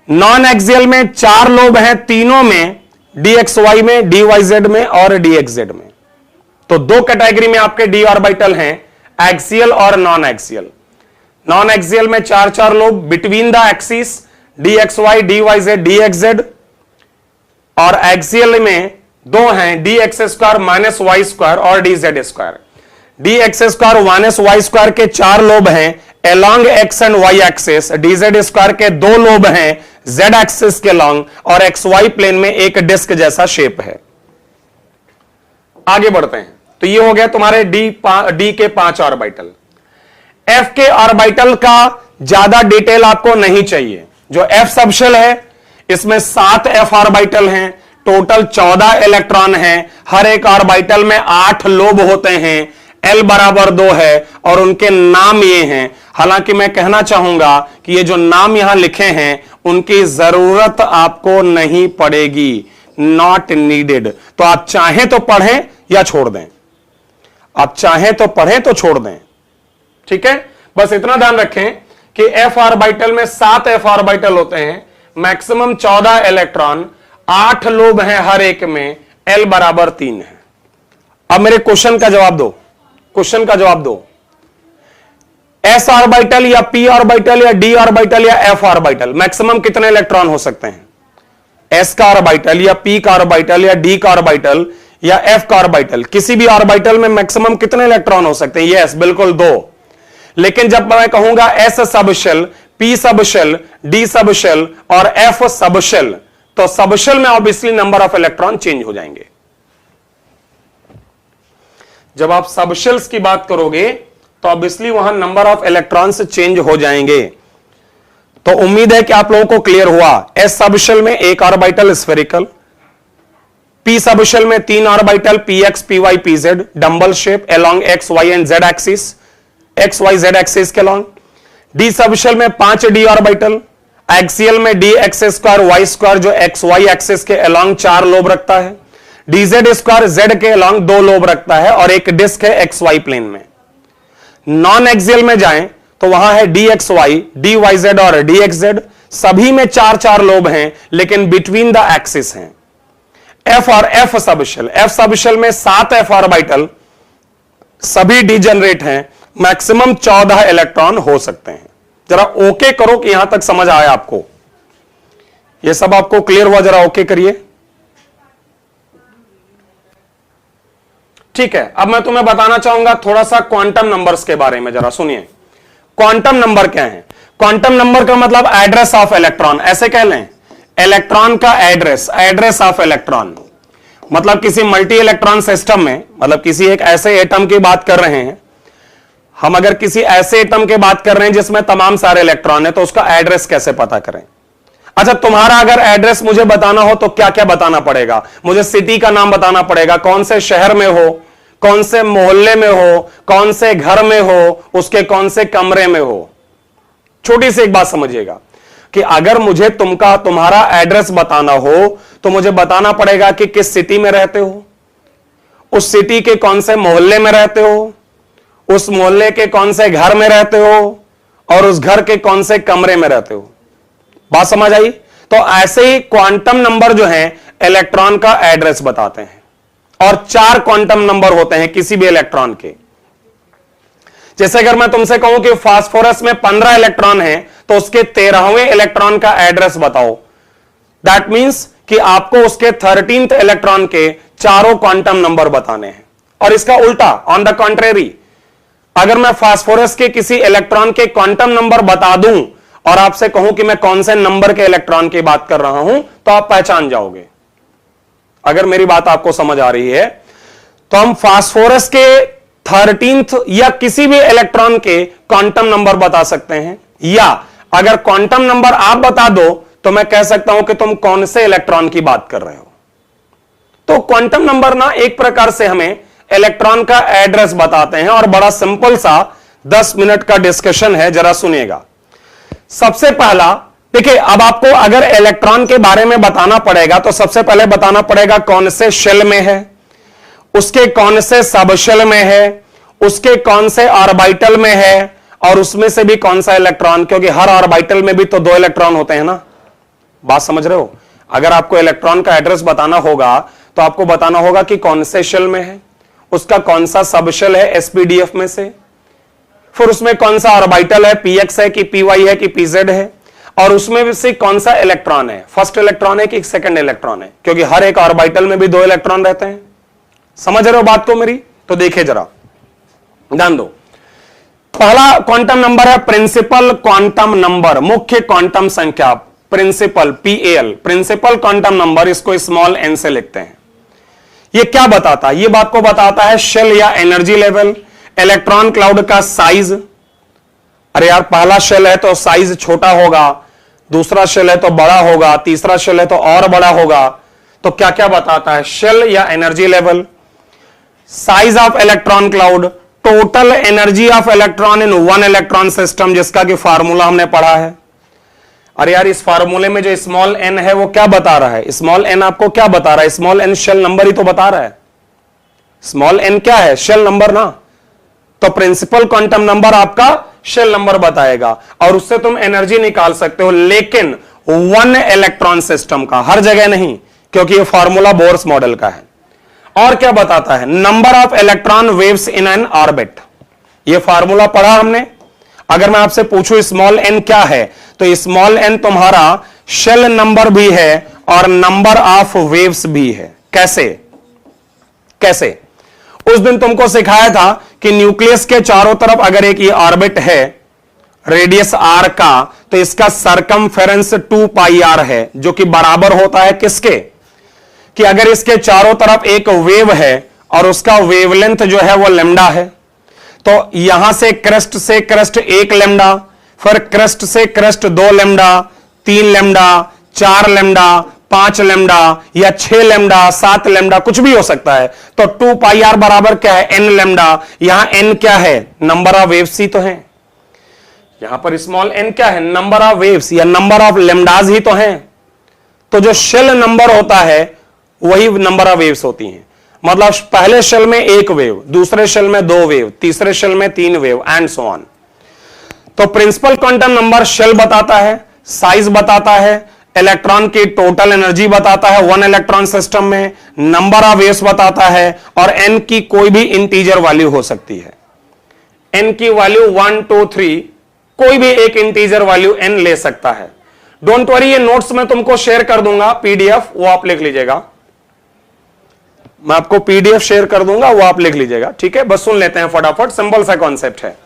नॉन एक्सियल में 4 लोब हैं, तीनों में, डी एक्स वाई में, डी वाई जेड में और डी एक्स जेड में। तो 2 कैटेगरी में आपके डी ऑर्बिटल हैं, एक्सियल और नॉन एक्सियल। नॉन एक्सियल में 4 lobe between the axis, D x Y, D Y Z, D x Z, और एक्सियल में 2 हैं, D x square minus Y square और D Z square. D x square minus Y square के 4 lobe हैं along X and Y axis, D Z square के 2 lobe हैं Z axis के long, और एक्स वाई प्लेन में एक disc जैसा शेप है। आगे बढ़ते हैं, तो ये हो गया तुम्हारे डी के 5 ऑर्बिटल। एफ के ऑर्बिटल का ज्यादा डिटेल आपको नहीं चाहिए। जो एफ सबशेल है इसमें 7 एफ ऑर्बिटल हैं, टोटल 14 इलेक्ट्रॉन हैं, हर एक ऑर्बिटल में 8 लोब होते हैं, L बराबर 2 है, और उनके नाम ये हैं। हालांकि मैं कहना चाहूंगा कि ये जो नाम यहां लिखे हैं उनकी जरूरत आपको नहीं पड़ेगी, नॉट नीडेड। तो आप चाहें तो पढ़ें या छोड़ दें, आप चाहें तो पढ़ें तो छोड़ दें। ठीक है, बस इतना ध्यान रखें कि एफ ऑर्बिटल में 7 एफ ऑर्बिटल होते हैं, मैक्सिमम 14 इलेक्ट्रॉन, 8 लोब हैं हर एक में, L बराबर 3 है। अब मेरे क्वेश्चन का जवाब दो, क्वेश्चन का जवाब दो। एस ऑर्बिटल या पी ऑर्बिटल या डी ऑर्बिटल या एफ ऑर्बिटल मैक्सिमम कितने इलेक्ट्रॉन हो सकते हैं? एस का ऑर्बिटल या पी का ऑर्बिटल या डी का ऑर्बिटल या एफ का ऑर्बिटल, किसी भी ऑर्बिटल में मैक्सिमम कितने इलेक्ट्रॉन हो सकते हैं? यस, बिल्कुल 2। लेकिन जब मैं कहूंगा S subshell, P subshell, D subshell और एफ सबशेल, तो सबशेल में obviously number of electron change हो जाएंगे। जब आप सबशेल्स की बात करोगे तो ऑब्वियसली वहां नंबर ऑफ इलेक्ट्रॉन्स चेंज हो जाएंगे। तो उम्मीद है कि आप लोगों को क्लियर हुआ। एस सबशेल में 1 ऑर्बिटल स्फेरिकल, पी सबशेल में 3 orbital p x, p y, p z, dumbbell shape along x y and z axis, x Y z axis के अलोंग। डी सबशेल में 5 डी ऑर्बिटल, एक्सियल में D x square Y square जो x y axis के along 4 lobe रखता है, d z square z के along 2 lobe रखता है और एक डिस्क है एक्स वाई प्लेन में। नॉन एक्सियल में जाएं तो वहां है d x Y, D Y Z और डी एक्स जेड, सभी में 4 लोब हैं लेकिन बिटवीन द एक्सिस हैं। एफ और एफ सबशेल में 7 एफ ऑर्बिटल, सभी डीजेनरेट हैं, मैक्सिमम 14 इलेक्ट्रॉन हो सकते हैं। जरा ओके करो कि यहां तक समझ आया आपको, यह सब आपको क्लियर हुआ, जरा ओके करिए। ठीक है, अब मैं तुम्हें बताना चाहूंगा थोड़ा सा क्वांटम नंबर्स के बारे में, जरा सुनिए। क्वांटम नंबर क्या है? क्वांटम नंबर का मतलब एड्रेस ऑफ इलेक्ट्रॉन, ऐसे कह लें इलेक्ट्रॉन का एड्रेस ऑफ इलेक्ट्रॉन। मतलब किसी मल्टी इलेक्ट्रॉन सिस्टम में, मतलब किसी एक ऐसे एटम की बात कर रहे हैं हम, अगर किसी ऐसे एटम की बात कर रहे हैं जिसमें तमाम सारे इलेक्ट्रॉन है, तो उसका एड्रेस कैसे पता करें? अच्छा, तुम्हारा अगर एड्रेस मुझे बताना हो तो क्या क्या बताना पड़ेगा? मुझे सिटी का नाम बताना पड़ेगा, कौन से शहर में हो, कौन से मोहल्ले में हो, कौन से घर में हो, उसके कौन से कमरे में हो। छोटी सी एक बात समझिएगा कि अगर मुझे तुम्हारा एड्रेस बताना हो तो मुझे बताना पड़ेगा कि किस सिटी में रहते हो, उस सिटी के कौन से मोहल्ले में रहते हो, उस मोहल्ले के कौन से घर में रहते हो और उस घर के कौन से कमरे में रहते हो। बात समझ आई? तो ऐसे ही क्वांटम नंबर जो है इलेक्ट्रॉन का एड्रेस बताते हैं, और 4 क्वांटम नंबर होते हैं किसी भी इलेक्ट्रॉन के। जैसे अगर मैं तुमसे कहूं कि फास्फोरस में 15 इलेक्ट्रॉन है तो उसके 13वें इलेक्ट्रॉन का एड्रेस बताओ। दैट मींस कि आपको उसके 13th इलेक्ट्रॉन के चारों क्वांटम नंबर बताने हैं। और इसका उल्टा, ऑन द कॉन्ट्रेरी, अगर मैं फास्फोरस के किसी इलेक्ट्रॉन के क्वांटम नंबर बता दूं और आपसे कहूं कि मैं कौन से नंबर के इलेक्ट्रॉन की बात कर रहा हूं, तो आप पहचान जाओगे। अगर मेरी बात आपको समझ आ रही है तो हम फास्फोरस के 13th या किसी भी इलेक्ट्रॉन के क्वांटम नंबर बता सकते हैं, या अगर क्वांटम नंबर आप बता दो तो मैं कह सकता हूं कि तुम कौन से इलेक्ट्रॉन की बात कर रहे हो। तो क्वांटम नंबर ना एक प्रकार से हमें इलेक्ट्रॉन का एड्रेस बताते हैं, और बड़ा सिंपल सा 10 मिनट का डिस्कशन है, जरा सुनिएगा। सबसे पहला देखिए, अब आपको अगर इलेक्ट्रॉन के बारे में बताना पड़ेगा तो सबसे पहले बताना पड़ेगा कौन से शेल में है, उसके कौन से सबशेल में है, उसके कौन से ऑर्बिटल में है, और उसमें से भी कौन सा इलेक्ट्रॉन, क्योंकि हर ऑर्बिटल में भी तो 2 इलेक्ट्रॉन होते हैं ना। बात समझ रहे हो? अगर आपको इलेक्ट्रॉन का एड्रेस बताना होगा तो आपको बताना होगा कि कौन से शेल में है, उसका कौन सा सबशेल है एसपीडीएफ में से, फिर उसमें कौन सा ऑर्बिटल है, पीएक्स है कि पीवाई है कि पीजेड है, और उसमें से कौन सा इलेक्ट्रॉन है, फर्स्ट इलेक्ट्रॉन है कि सेकंड इलेक्ट्रॉन है, क्योंकि हर एक ऑर्बिटल में भी 2 इलेक्ट्रॉन रहते हैं। समझ रहे हो बात को मेरी? तो देखिए जरा ध्यान दो। पहला क्वांटम नंबर है प्रिंसिपल क्वांटम नंबर, मुख्य क्वांटम संख्या, principal PL, principal quantum number, इसको स्मॉल एन से लिखते हैं। ये क्या बताता है? ये बात को बताता है शेल या एनर्जी लेवल, इलेक्ट्रॉन क्लाउड का साइज। अरे यार, पहला शेल है तो साइज छोटा होगा, दूसरा शेल है तो बड़ा होगा, तीसरा शेल है तो और बड़ा होगा। तो क्या क्या बताता है? शेल या energy level, size of electron cloud, total energy of electron in one electron system, जिसका कि फार्मूला हमने पढ़ा है। अरे यार, इस फार्मूले में जो स्मॉल एन है वो क्या बता रहा है? स्मॉल एन आपको क्या बता रहा है? स्मॉल एन शेल नंबर ही तो बता रहा है। स्मॉल एन क्या है? शेल नंबर ना। तो प्रिंसिपल क्वांटम नंबर आपका शेल नंबर बताएगा, और उससे तुम एनर्जी निकाल सकते हो, लेकिन वन इलेक्ट्रॉन सिस्टम का, हर जगह नहीं, क्योंकि ये फार्मूला बोर्स मॉडल का है। और क्या बताता है? Number of electron waves in an orbit. ये फार्मूला पढ़ा हमने। अगर मैं आपसे पूछूं स्मॉल एन क्या है, तो स्मॉल एन तुम्हारा शेल नंबर भी है और नंबर ऑफ वेव्स भी है। कैसे? कैसे? उस दिन तुमको सिखाया था कि न्यूक्लियस के चारों तरफ अगर एक ये ऑर्बिट है रेडियस आर का, तो इसका सरकमफेरेंस 2 पाई आर है, जो कि बराबर होता है किसके? कि अगर इसके चारों तरफ एक वेव है और उसका वेवलेंथ जो है वो लैम्डा है, तो यहां से क्रेस्ट 1 लैम्डा, फिर क्रेस्ट से crest 2 lambda, 3 lambda, 4 lambda, 5 lambda या 6 लैम्डा, 7 लैम्डा, कुछ भी हो सकता है। तो 2 पाई आर बराबर क्या है? n lambda. यहां n क्या है? नंबर ऑफ वेव्स ही तो है। यहां पर स्मॉल n क्या है? नंबर ऑफ वेव्स या नंबर ऑफ लेमडाज ही तो हैं। तो जो शेल नंबर होता है वही नंबर ऑफ वेव्स होती हैं। मतलब पहले शेल में एक वेव, दूसरे शेल में दो वेव, तीसरे शेल में तीन वेव एंड सो ऑन। तो प्रिंसिपल क्वांटम नंबर शेल बताता है, साइज बताता है, इलेक्ट्रॉन की टोटल एनर्जी बताता है वन इलेक्ट्रॉन सिस्टम में, नंबर ऑफ वेव्स बताता है, और n की कोई भी इंटीजर वैल्यू हो सकती है। n की वैल्यू 1 2 3 कोई भी एक इंटीजर वैल्यू n ले सकता है। डोंट वरी, ये नोट्स में तुमको शेयर कर दूंगा पीडीएफ, वो आप लिख लीजिएगा। मैं आपको पीडीएफ शेयर कर दूंगा, वो आप लिख लीजिएगा। ठीक है, बस सुन लेते हैं फटाफट, सिंपल सा कॉन्सेप्ट है।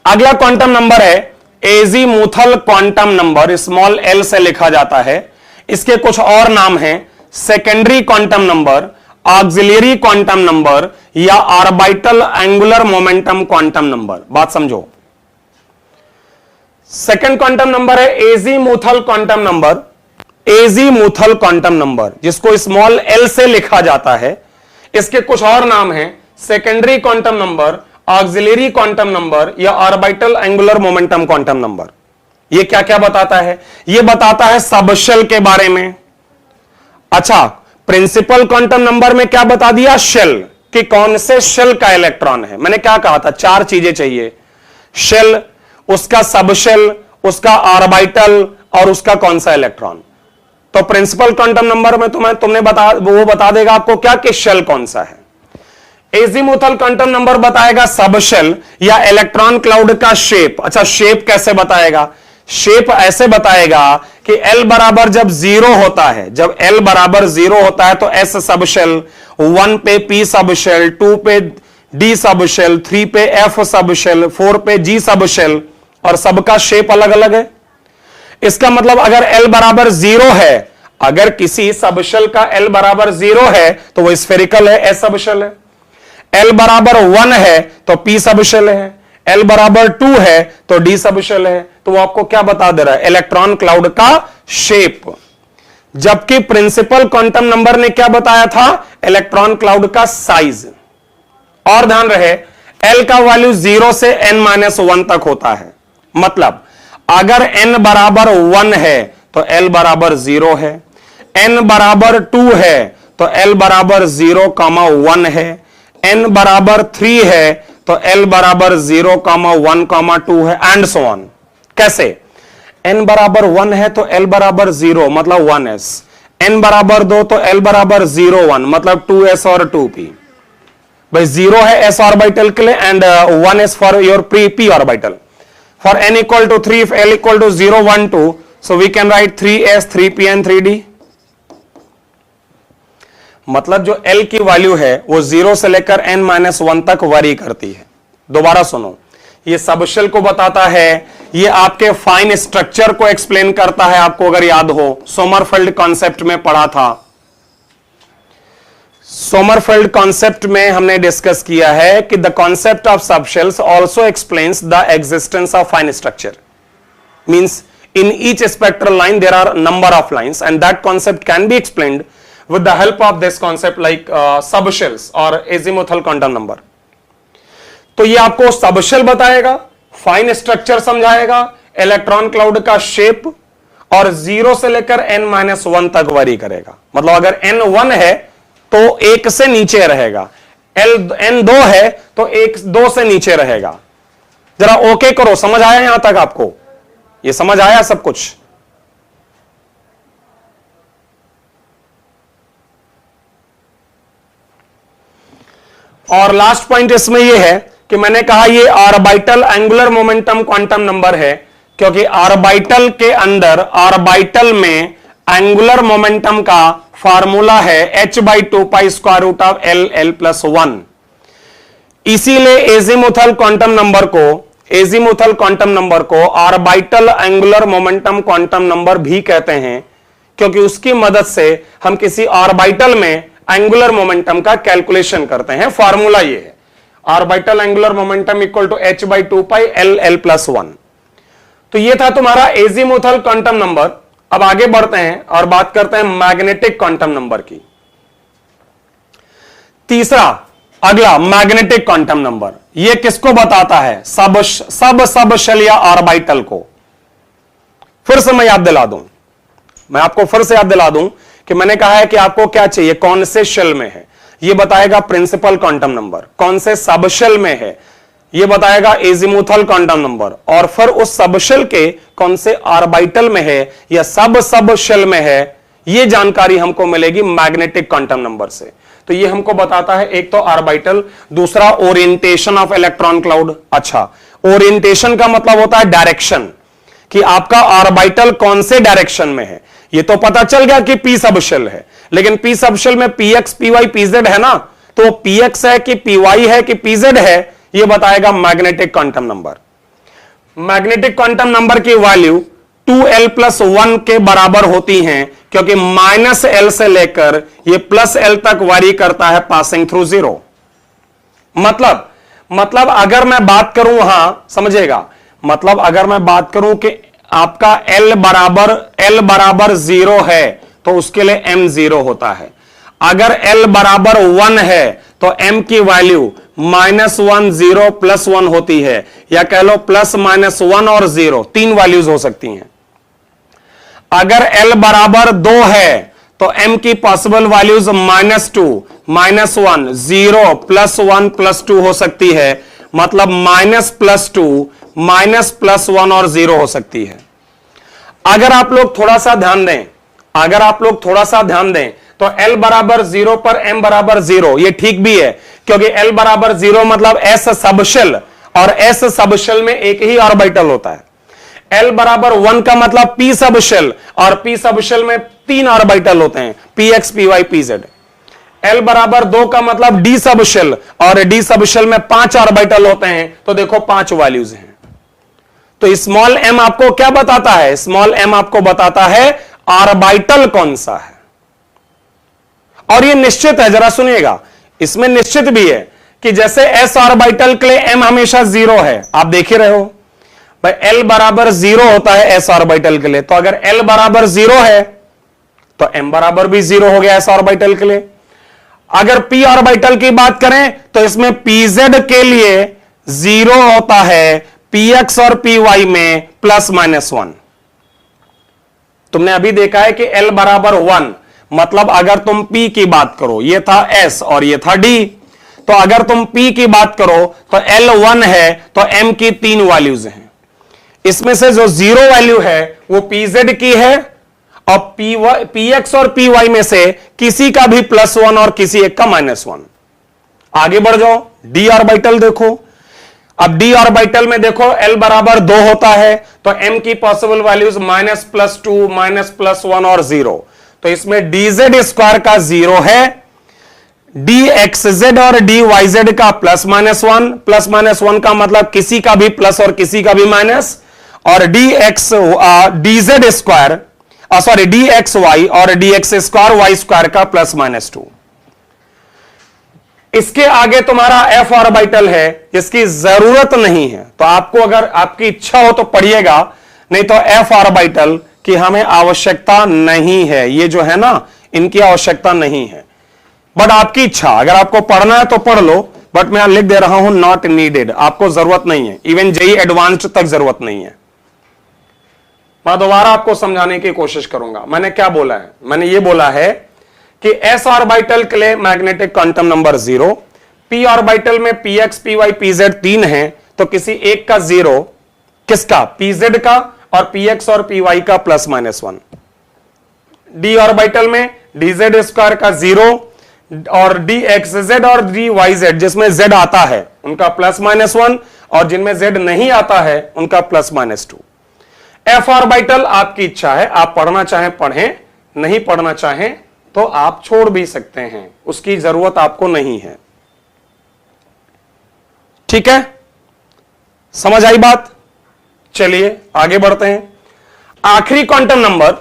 अगला क्वांटम नंबर है azimuthal quantum number, small L से लिखा जाता है। इसके कुछ और नाम हैं, secondary quantum number, auxiliary quantum number या orbital angular momentum quantum number. बात समझो, सेकेंड क्वांटम नंबर है azimuthal quantum number, azimuthal quantum number जिसको स्मॉल एल से लिखा जाता है। इसके कुछ और नाम हैं, secondary quantum number, auxiliary quantum number या orbital angular momentum quantum number. ये क्या क्या बताता है? ये बताता है सबशेल के बारे में। अच्छा, प्रिंसिपल क्वांटम नंबर में क्या बता दिया? शेल, कि कौन से शेल का इलेक्ट्रॉन है। मैंने क्या कहा था? चार चीजें चाहिए, शेल, उसका सबशेल, उसका ऑर्बिटल और उसका कौन सा इलेक्ट्रॉन। तो प्रिंसिपल क्वांटम नंबर में तुमने वो बता देगा आपको क्या कि शेल कौन सा है। एजीमुथल क्वांटम नंबर बताएगा सबशेल या इलेक्ट्रॉन क्लाउड का शेप। अच्छा, शेप कैसे बताएगा? शेप ऐसे बताएगा कि L बराबर जब 0 होता है, जब L बराबर 0 होता है तो S सबशेल, 1 पे P सबशेल, 2 पे D सबशेल, 3 पे F सबशेल, 4 पे G सबशेल, और सबका शेप अलग अलग है। इसका मतलब अगर L बराबर 0 है, अगर किसी सबशेल का L बराबर 0 है तो वो स्फेरिकल है, S सबशेल है। L बराबर 1 है तो P सबशेल है, L बराबर 2 है तो D सबशेल है। तो वो आपको क्या बता दे रहा है? इलेक्ट्रॉन क्लाउड का शेप। जबकि प्रिंसिपल क्वांटम नंबर ने क्या बताया था? इलेक्ट्रॉन क्लाउड का साइज। और ध्यान रहे, L का वैल्यू 0 से n-1 तक होता है। मतलब अगर n बराबर 1 है तो L बराबर 0 है, n बराबर 2 है तो L बराबर 0,1 है, n बराबर 3 है तो L बराबर 0,1,2 है एंड सो ऑन। कैसे? n बराबर 1 है तो L बराबर 0 मतलब 1s, n बराबर 2 तो L बराबर 0,1 मतलब 2s और 2p। भाई 0 है s ऑर्बिटल के लिए and 1s for your p orbital. For n equal to 3, if L equal to 0 1 2, so we can write 3s 3p and 3d। मतलब जो L की वैल्यू है वो 0 से लेकर n-1 तक वरी करती है। दोबारा सुनो, ये सबशेल को बताता है, ये आपके फाइन स्ट्रक्चर को एक्सप्लेन करता है। आपको अगर याद हो, सोमरफेल्ड कॉन्सेप्ट में पढ़ा था। सोमरफेल्ड कॉन्सेप्ट में हमने डिस्कस किया है कि the concept of subshells also explains the existence of fine structure. Means in each spectral line there are number of lines and that concept can be explained with the help of this concept like subshells or azimuthal quantum number। तो ये आपको subshell बताएगा, fine structure समझाएगा, electron cloud का shape, और 0 से लेकर n-1 तक worry करेगा। मतलब अगर n 1 है तो 1 से नीचे रहेगा, n 2 है तो 2 से नीचे रहेगा। जरा ओके करो, समझ आया यहां तक? आपको ये समझ आया सब कुछ? और लास्ट पॉइंट इसमें यह है कि मैंने कहा ये orbital angular momentum quantum number है, क्योंकि ऑर्बिटल के अंदर, ऑर्बिटल में एंगुलर मोमेंटम का फार्मूला है h/2π√LL+1। इसीलिए एजीमुथल क्वांटम नंबर को orbital angular momentum quantum number भी कहते हैं, क्योंकि उसकी मदद से हम किसी ऑर्बिटल में एंगुलर मोमेंटम का कैलकुलेशन करते हैं। फार्मूला ये है, orbital angular momentum equal to h/2π/LL+1। तो ये था तुम्हारा एजीमुथल क्वांटम नंबर। अब आगे बढ़ते हैं और बात करते हैं मैग्नेटिक क्वांटम नंबर की। तीसरा अगला मैग्नेटिक क्वांटम नंबर, ये किसको बताता है? सब शेल या ऑर्बिटल को। फिर से मैं याद दिला दूं, मैं आपको फिर से याद दिला दूं कि मैंने कहा है कि आपको क्या चाहिए, कौन से शेल में है, ये बताएगा प्रिंसिपल क्वांटम नंबर, कौन से सबशेल में है ये बताएगा एजीमुथल क्वांटम नंबर, और फिर उस सबशेल के कौन से ऑर्बिटल में है या सब शेल में है, ये जानकारी हमको मिलेगी मैग्नेटिक क्वांटम नंबर से। तो ये हमको बताता है एक तो ऑर्बिटल, दूसरा ओरिएंटेशन ऑफ इलेक्ट्रॉन क्लाउड। अच्छा, ओरिएंटेशन का मतलब होता है डायरेक्शन, कि आपका ऑर्बिटल कौन से डायरेक्शन में है। ये तो पता चल गया कि पी सबशेल है, लेकिन पी सबशेल में पीएक्स पीवाई पीजेड है ना, तो पीएक्स है कि पीवाई है कि पीजेड है, ये बताएगा magnetic quantum number. Magnetic quantum number की वैल्यू 2l+1 के बराबर होती हैं, क्योंकि -l से लेकर ये +l तक वारी करता है पासिंग थ्रू 0। मतलब अगर मैं बात करूं, वहां समझेगा, मतलब अगर मैं बात करूं कि आपका l बराबर 0 है तो उसके लिए m 0 होता है। अगर l बराबर 1 है तो m की वैल्यू -1 0 +1 होती है, या कह लो +-1 और 0, 3 वैल्यूज हो सकती हैं। अगर l बराबर 2 है तो m की पॉसिबल वैल्यूज -2, -1, 0, +1, +2 हो सकती है, मतलब -+2, -+1 और 0 हो सकती है। अगर आप लोग थोड़ा सा ध्यान दें, तो l बराबर 0 पर m बराबर 0, ये ठीक भी है, क्योंकि l बराबर 0 मतलब s सबशेल, और s सबशेल में एक ही ऑर्बिटल होता है। l बराबर 1 का मतलब p सबशेल, और p सबशेल में 3 ऑर्बिटल होते हैं, px py pz। l बराबर 2 का मतलब d सबशेल, और d सबशेल में 5 ऑर्बिटल होते हैं, तो देखो 5 वैल्यूज हैं। तो स्मॉल m आपको क्या बताता है? स्मॉल m आपको बताता है ऑर्बिटल कौन सा है। और ये निश्चित है, जरा सुनिएगा, इसमें निश्चित भी है कि जैसे s ऑर्बिटल के लिए m हमेशा 0 है, आप देख ही रहे हो भाई, l बराबर 0 होता है s ऑर्बिटल के लिए, तो अगर l बराबर 0 है तो m बराबर भी 0 हो गया s ऑर्बिटल के लिए। अगर p ऑर्बिटल की बात करें तो इसमें pz के लिए 0 होता है, px और py में +-1। तुमने अभी देखा है कि l बराबर 1, मतलब अगर तुम p की बात करो, ये था s और ये था d, तो अगर तुम p की बात करो तो l 1 है, तो m की 3 वैल्यूज हैं। इसमें से जो 0 वैल्यू है वो pz की है, और px और py में से किसी का भी +1 और किसी एक का -1। आगे बढ़ जाओ, d ऑर्बिटल देखो। अब d ऑर्बिटल में देखो l बराबर 2 होता है, तो m की पॉसिबल वैल्यूज -+2, -+1 और 0। तो इसमें dz² का 0 है, dxz और dyz का +-1, +-1 का मतलब किसी का भी प्लस और किसी का भी माइनस, और dxy और dx² का +-2। इसके आगे तुम्हारा f ऑर्बिटल है, जिसकी जरूरत नहीं है, तो आपको अगर आपकी इच्छा हो तो पढ़िएगा, नहीं तो f ऑर्बिटल की हमें आवश्यकता नहीं है। ये जो है ना, इनकी आवश्यकता नहीं है, बट आपकी इच्छा, अगर आपको पढ़ना है तो पढ़ लो, बट मैं लिख दे रहा हूं नॉट नीडेड, आपको जरूरत नहीं है, इवन जेई एडवांस्ड तक जरूरत नहीं है। मैं दोबारा आपको समझाने की कोशिश करूंगा। मैंने क्या बोला है? मैंने ये बोला है कि s ऑर्बिटल के लिए magnetic quantum number 0, p orbital में px py pz 3 है, तो किसी एक का 0, किसका? pz का, और px और py का +-1। d ऑर्बिटल में dz² का 0, और dxz और dyz जिसमें z आता है उनका +-1, और जिनमें z नहीं आता है उनका +-2। f ऑर्बिटल आपकी इच्छा है, आप पढ़ना चाहें पढ़ें, नहीं पढ़ना चाहें तो आप छोड़ भी सकते हैं, उसकी जरूरत आपको नहीं है। ठीक है, समझ आई बात? चलिए आगे बढ़ते हैं। आखिरी क्वांटम नंबर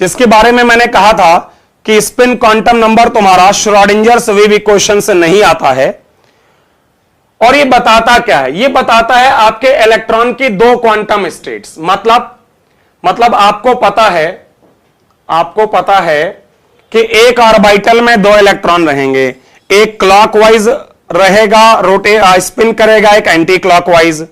जिसके बारे में मैंने कहा था कि स्पिन क्वांटम नंबर तुम्हारा श्रोडिंजर्स वेव इक्वेशन से नहीं आता है, और ये बताता क्या है? ये बताता है आपके इलेक्ट्रॉन की 2 क्वांटम स्टेट्स। मतलब आपको पता है कि एक ऑर्बिटल में 2 इलेक्ट्रॉन रहेंगे, एक क्लॉकवाइज रहेगा, स्पिन करेगा एक एंटी क्लॉकवाइज।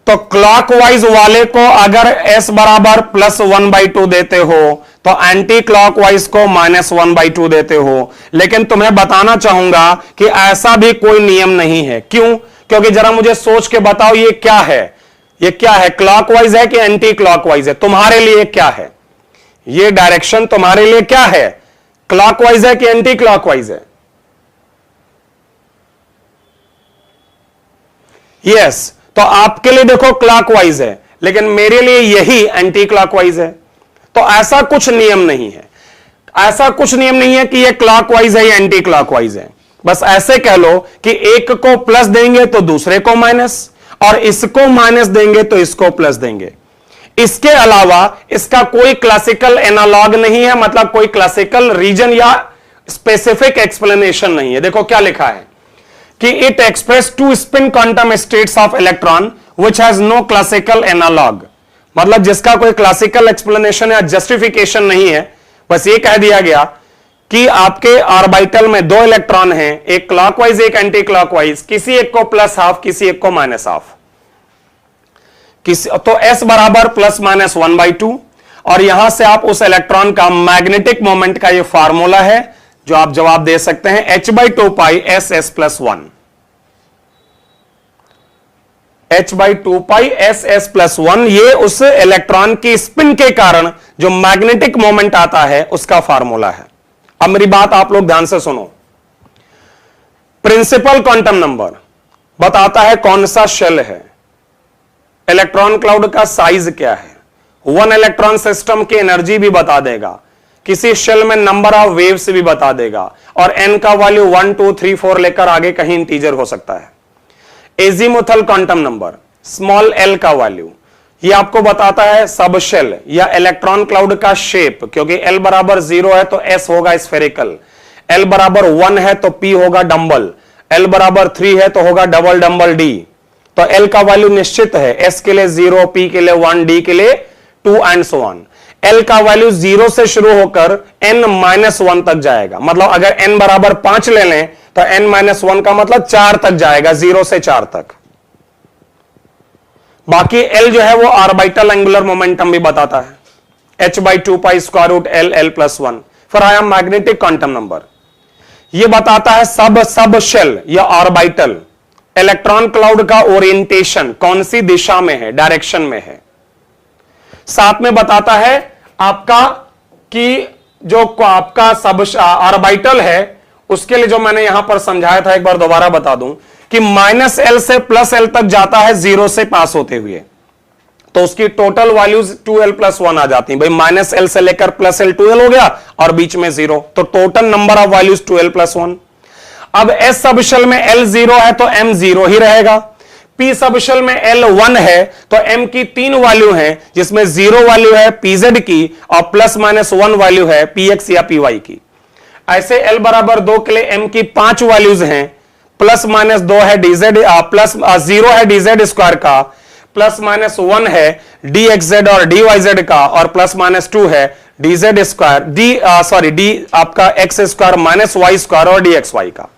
तो क्लॉकवाइज वाले को अगर s बराबर +1/2 देते हो तो एंटी क्लॉकवाइज को -1/2 देते हो। लेकिन तुम्हें बताना चाहूंगा कि ऐसा भी कोई नियम नहीं है। क्यों? क्योंकि जरा मुझे सोच के बताओ ये क्या है, ये क्या है, क्लॉकवाइज है कि एंटी क्लॉकवाइज है? तुम्हारे लिए क्या है ये डायरेक्शन? तुम्हारे लिए क्या है, क्लॉकवाइज है कि एंटी क्लॉकवाइज है? यस, तो आपके लिए देखो क्लॉकवाइज है, लेकिन मेरे लिए यही एंटी क्लॉकवाइज है। तो ऐसा कुछ नियम नहीं है, ऐसा कुछ नियम नहीं है कि ये क्लॉकवाइज है या एंटी क्लॉकवाइज है। बस ऐसे कह लो कि एक को प्लस देंगे तो दूसरे को माइनस, और इसको माइनस देंगे तो इसको प्लस देंगे। इसके अलावा इसका कोई क्लासिकल एनालॉग नहीं है, मतलब कोई क्लासिकल रीजन या स्पेसिफिक एक्सप्लेनेशन नहीं है। देखो क्या लिखा है कि it express to spin quantum states of electron which has no classical analog, मतलब जिसका कोई क्लासिकल एक्सप्लेनेशन या जस्टिफिकेशन नहीं है। बस ये कह दिया गया कि आपके ऑर्बिटल में 2 इलेक्ट्रॉन हैं, एक क्लॉकवाइज एक एंटी क्लॉकवाइज, किसी एक को +½ किसी एक को -½ तो s बराबर ±1/2। और यहां से आप उस इलेक्ट्रॉन का मैग्नेटिक मोमेंट का ये फार्मूला है जो आप जवाब दे सकते हैं, h/2π(s)s+1। h/2π(s)s+1 ये उस इलेक्ट्रॉन की स्पिन के कारण जो मैग्नेटिक मोमेंट आता है उसका फार्मूला है। अब मेरी बात आप लोग ध्यान से सुनो। प्रिंसिपल क्वांटम नंबर बताता है कौन सा शेल है, इलेक्ट्रॉन क्लाउड का साइज क्या है, 1 इलेक्ट्रॉन सिस्टम की एनर्जी भी बता देगा, किसी शेल में नंबर ऑफ वेव्स भी बता देगा, और n का वैल्यू 1 2 3 4 लेकर आगे कहीं इंटीजर हो सकता है। Azimuthal quantum number small l का वैल्यू ये आपको बताता है सब शेल या इलेक्ट्रॉन क्लाउड का शेप, क्योंकि l बराबर 0 है तो s होगा स्फेरिकल, l बराबर 1 है तो p होगा डंबल, l बराबर 3 है तो होगा डबल डंबल d। तो l का वैल्यू निश्चित है, s के लिए 0, p के लिए 1, d के लिए 2 एंड सो ऑन। l का वैल्यू 0 से शुरू होकर n-1 तक जाएगा, मतलब अगर n बराबर 5 ले लें तो n-1 का मतलब 4 तक जाएगा, 0 से 4 तक। बाकी l जो है वो ऑर्बिटल एंगुलर मोमेंटम भी बताता है, h/2π√L(L+1). फिर आया मैग्नेटिक क्वांटम नंबर, ये बताता है सब शेल या ऑर्बिटल इलेक्ट्रॉन क्लाउड का ओरिएंटेशन कौन सी दिशा में है, डायरेक्शन में है। साथ में बताता है आपका कि जो आपका सब ऑर्बिटल है उसके लिए जो मैंने यहां पर समझाया था, एक बार दोबारा बता दूं कि -L से +L तक जाता है 0 से पास होते हुए, तो उसकी टोटल वैल्यूज 2L+1 आ जाती है। भाई -L से लेकर +L 2L हो गया और बीच में 0, तो total number of values 2L+1। अब S सबशेल में L 0 है तो M 0 ही रहेगा, P सबशेल में L 1 है तो M की 3 वैल्यू है, जिसमें 0 वैल्यू है PZ की और +-1 वैल्यू है PX या PY की। ऐसे L बराबर 2 के लिए M की 5 वैल्यूज हैं, +-2 है DZ, +0 है DZ² का, +-1 है DXZ और DYZ का, और +-2 है D आपका x² -y² और DXY का,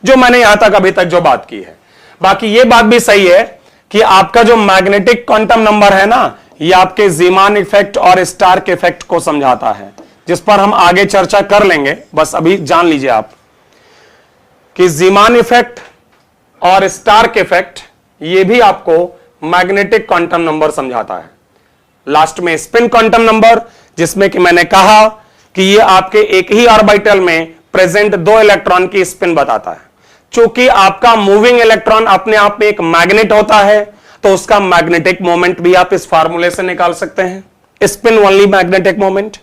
जो मैंने यहां तक अभी तक जो बात की है। बाकी ये बात भी सही है कि आपका जो मैग्नेटिक क्वांटम नंबर है ना, ये आपके ज़ीमान इफेक्ट और स्टार्क इफेक्ट को समझाता है, जिस पर हम आगे चर्चा कर लेंगे। बस अभी जान लीजिए आप कि ज़ीमान इफेक्ट और स्टार्क इफेक्ट ये भी आपको मैग्नेटिक क्वांटम नंबर समझाता है। लास्ट में स्पिन क्वांटम नंबर, जिसमें कि मैंने कहा कि ये आपके एक ही ऑर्बिटल में प्रेजेंट 2 इलेक्ट्रॉन की स्पिन बताता है। चूंकि आपका मूविंग इलेक्ट्रॉन अपने आप में एक मैग्नेट होता है, तो उसका मैग्नेटिक मोमेंट भी आप इस फार्मूले से निकाल सकते हैं, spin only magnetic moment.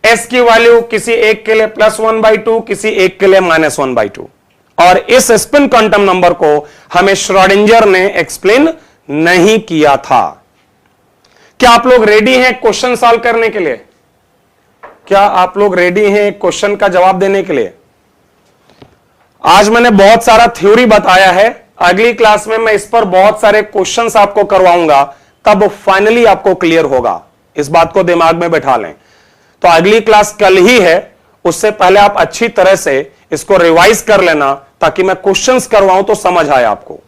S की वैल्यू किसी एक के लिए +1/2, किसी एक के लिए -1/2, और इस स्पिन क्वांटम नंबर को हमें श्रोडिंगर ने एक्सप्लेन नहीं किया था। क्या आप लोग रेडी हैं क्वेश्चन सॉल्व करने के लिए? क्या आप लोग रेडी हैं क्वेश्चन का जवाब देने के लिए? आज मैंने बहुत सारा थ्योरी बताया है, अगली क्लास में मैं इस पर बहुत सारे क्वेश्चंस आपको करवाऊंगा, तब फाइनली आपको क्लियर होगा। इस बात को दिमाग में बैठा लें। तो अगली क्लास कल ही है, उससे पहले आप अच्छी तरह से इसको रिवाइज कर लेना, ताकि मैं क्वेश्चंस करवाऊं तो समझ आए आपको।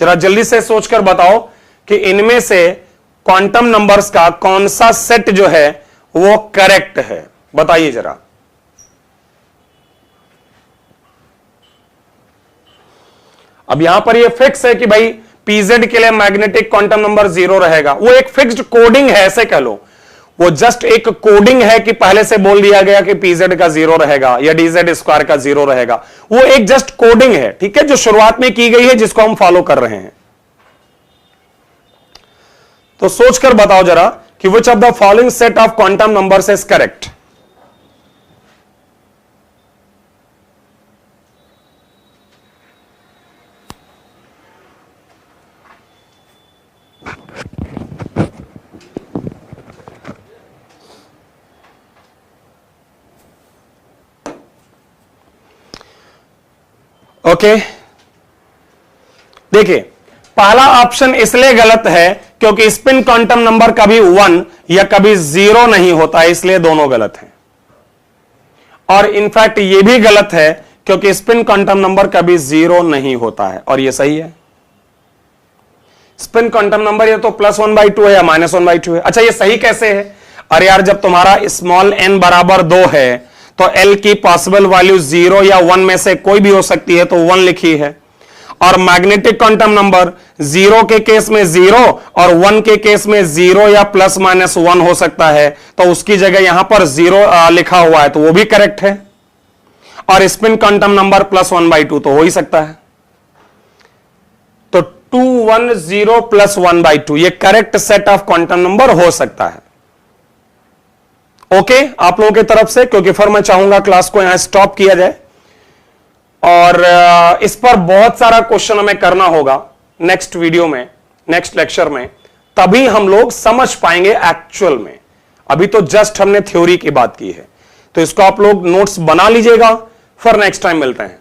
जरा जल्दी से सोचकर बताओ कि इनमें से क्वांटम नंबर्स का कौन सा सेट जो है वो करेक्ट है, बताइए जरा। अब यहां पर ये फिक्स है कि भाई पीजेड के लिए मैग्नेटिक क्वांटम नंबर 0 रहेगा, वो एक फिक्स्ड कोडिंग है, ऐसे कह लो, वो जस्ट एक कोडिंग है कि पहले से बोल दिया गया कि पीजेड का 0 रहेगा या डीजेड स्क्वायर का 0 रहेगा, वो एक जस्ट कोडिंग है, ठीक है, जो शुरुआत में की गई है, जिसको हम फॉलो कर रहे हैं। तो सोचकर बताओ जरा कि which of the following set of quantum numbers is correct. Okay, देखिए पहला ऑप्शन इसलिए गलत है क्योंकि स्पिन क्वांटम नंबर कभी 1 या कभी 0 नहीं होता है, इसलिए दोनों गलत हैं। और इनफैक्ट यह भी गलत है क्योंकि स्पिन क्वांटम नंबर कभी 0 नहीं होता है, और यह सही है। स्पिन क्वांटम नंबर या तो +1/2 है या -1/2 है। अच्छा, ये सही कैसे है? अरे यार, जब तुम्हारा स्मॉल n बराबर 2 है तो l की पॉसिबल वैल्यू 0 या 1 में से कोई भी हो सकती है, तो 1 लिखी है। और मैग्नेटिक क्वांटम नंबर 0 के केस में 0 और 1 के केस में 0 या +-1 हो सकता है, तो उसकी जगह यहां पर 0 लिखा हुआ है, तो वो भी करेक्ट है। और स्पिन क्वांटम नंबर +1/2 तो हो ही सकता है। तो 2 1 0 +1/2 ये correct set of quantum number हो सकता है। ओके, आप लोगों की तरफ से, क्योंकि फिर मैं चाहूंगा क्लास को यहां स्टॉप किया जाए, और इस पर बहुत सारा क्वेश्चन हमें करना होगा नेक्स्ट वीडियो में, नेक्स्ट लेक्चर में, तभी हम लोग समझ पाएंगे एक्चुअल में। अभी तो जस्ट हमने थ्योरी की बात की है, तो इसको आप लोग नोट्स बना लीजिएगा, फिर नेक्स्ट टाइम मिलते हैं।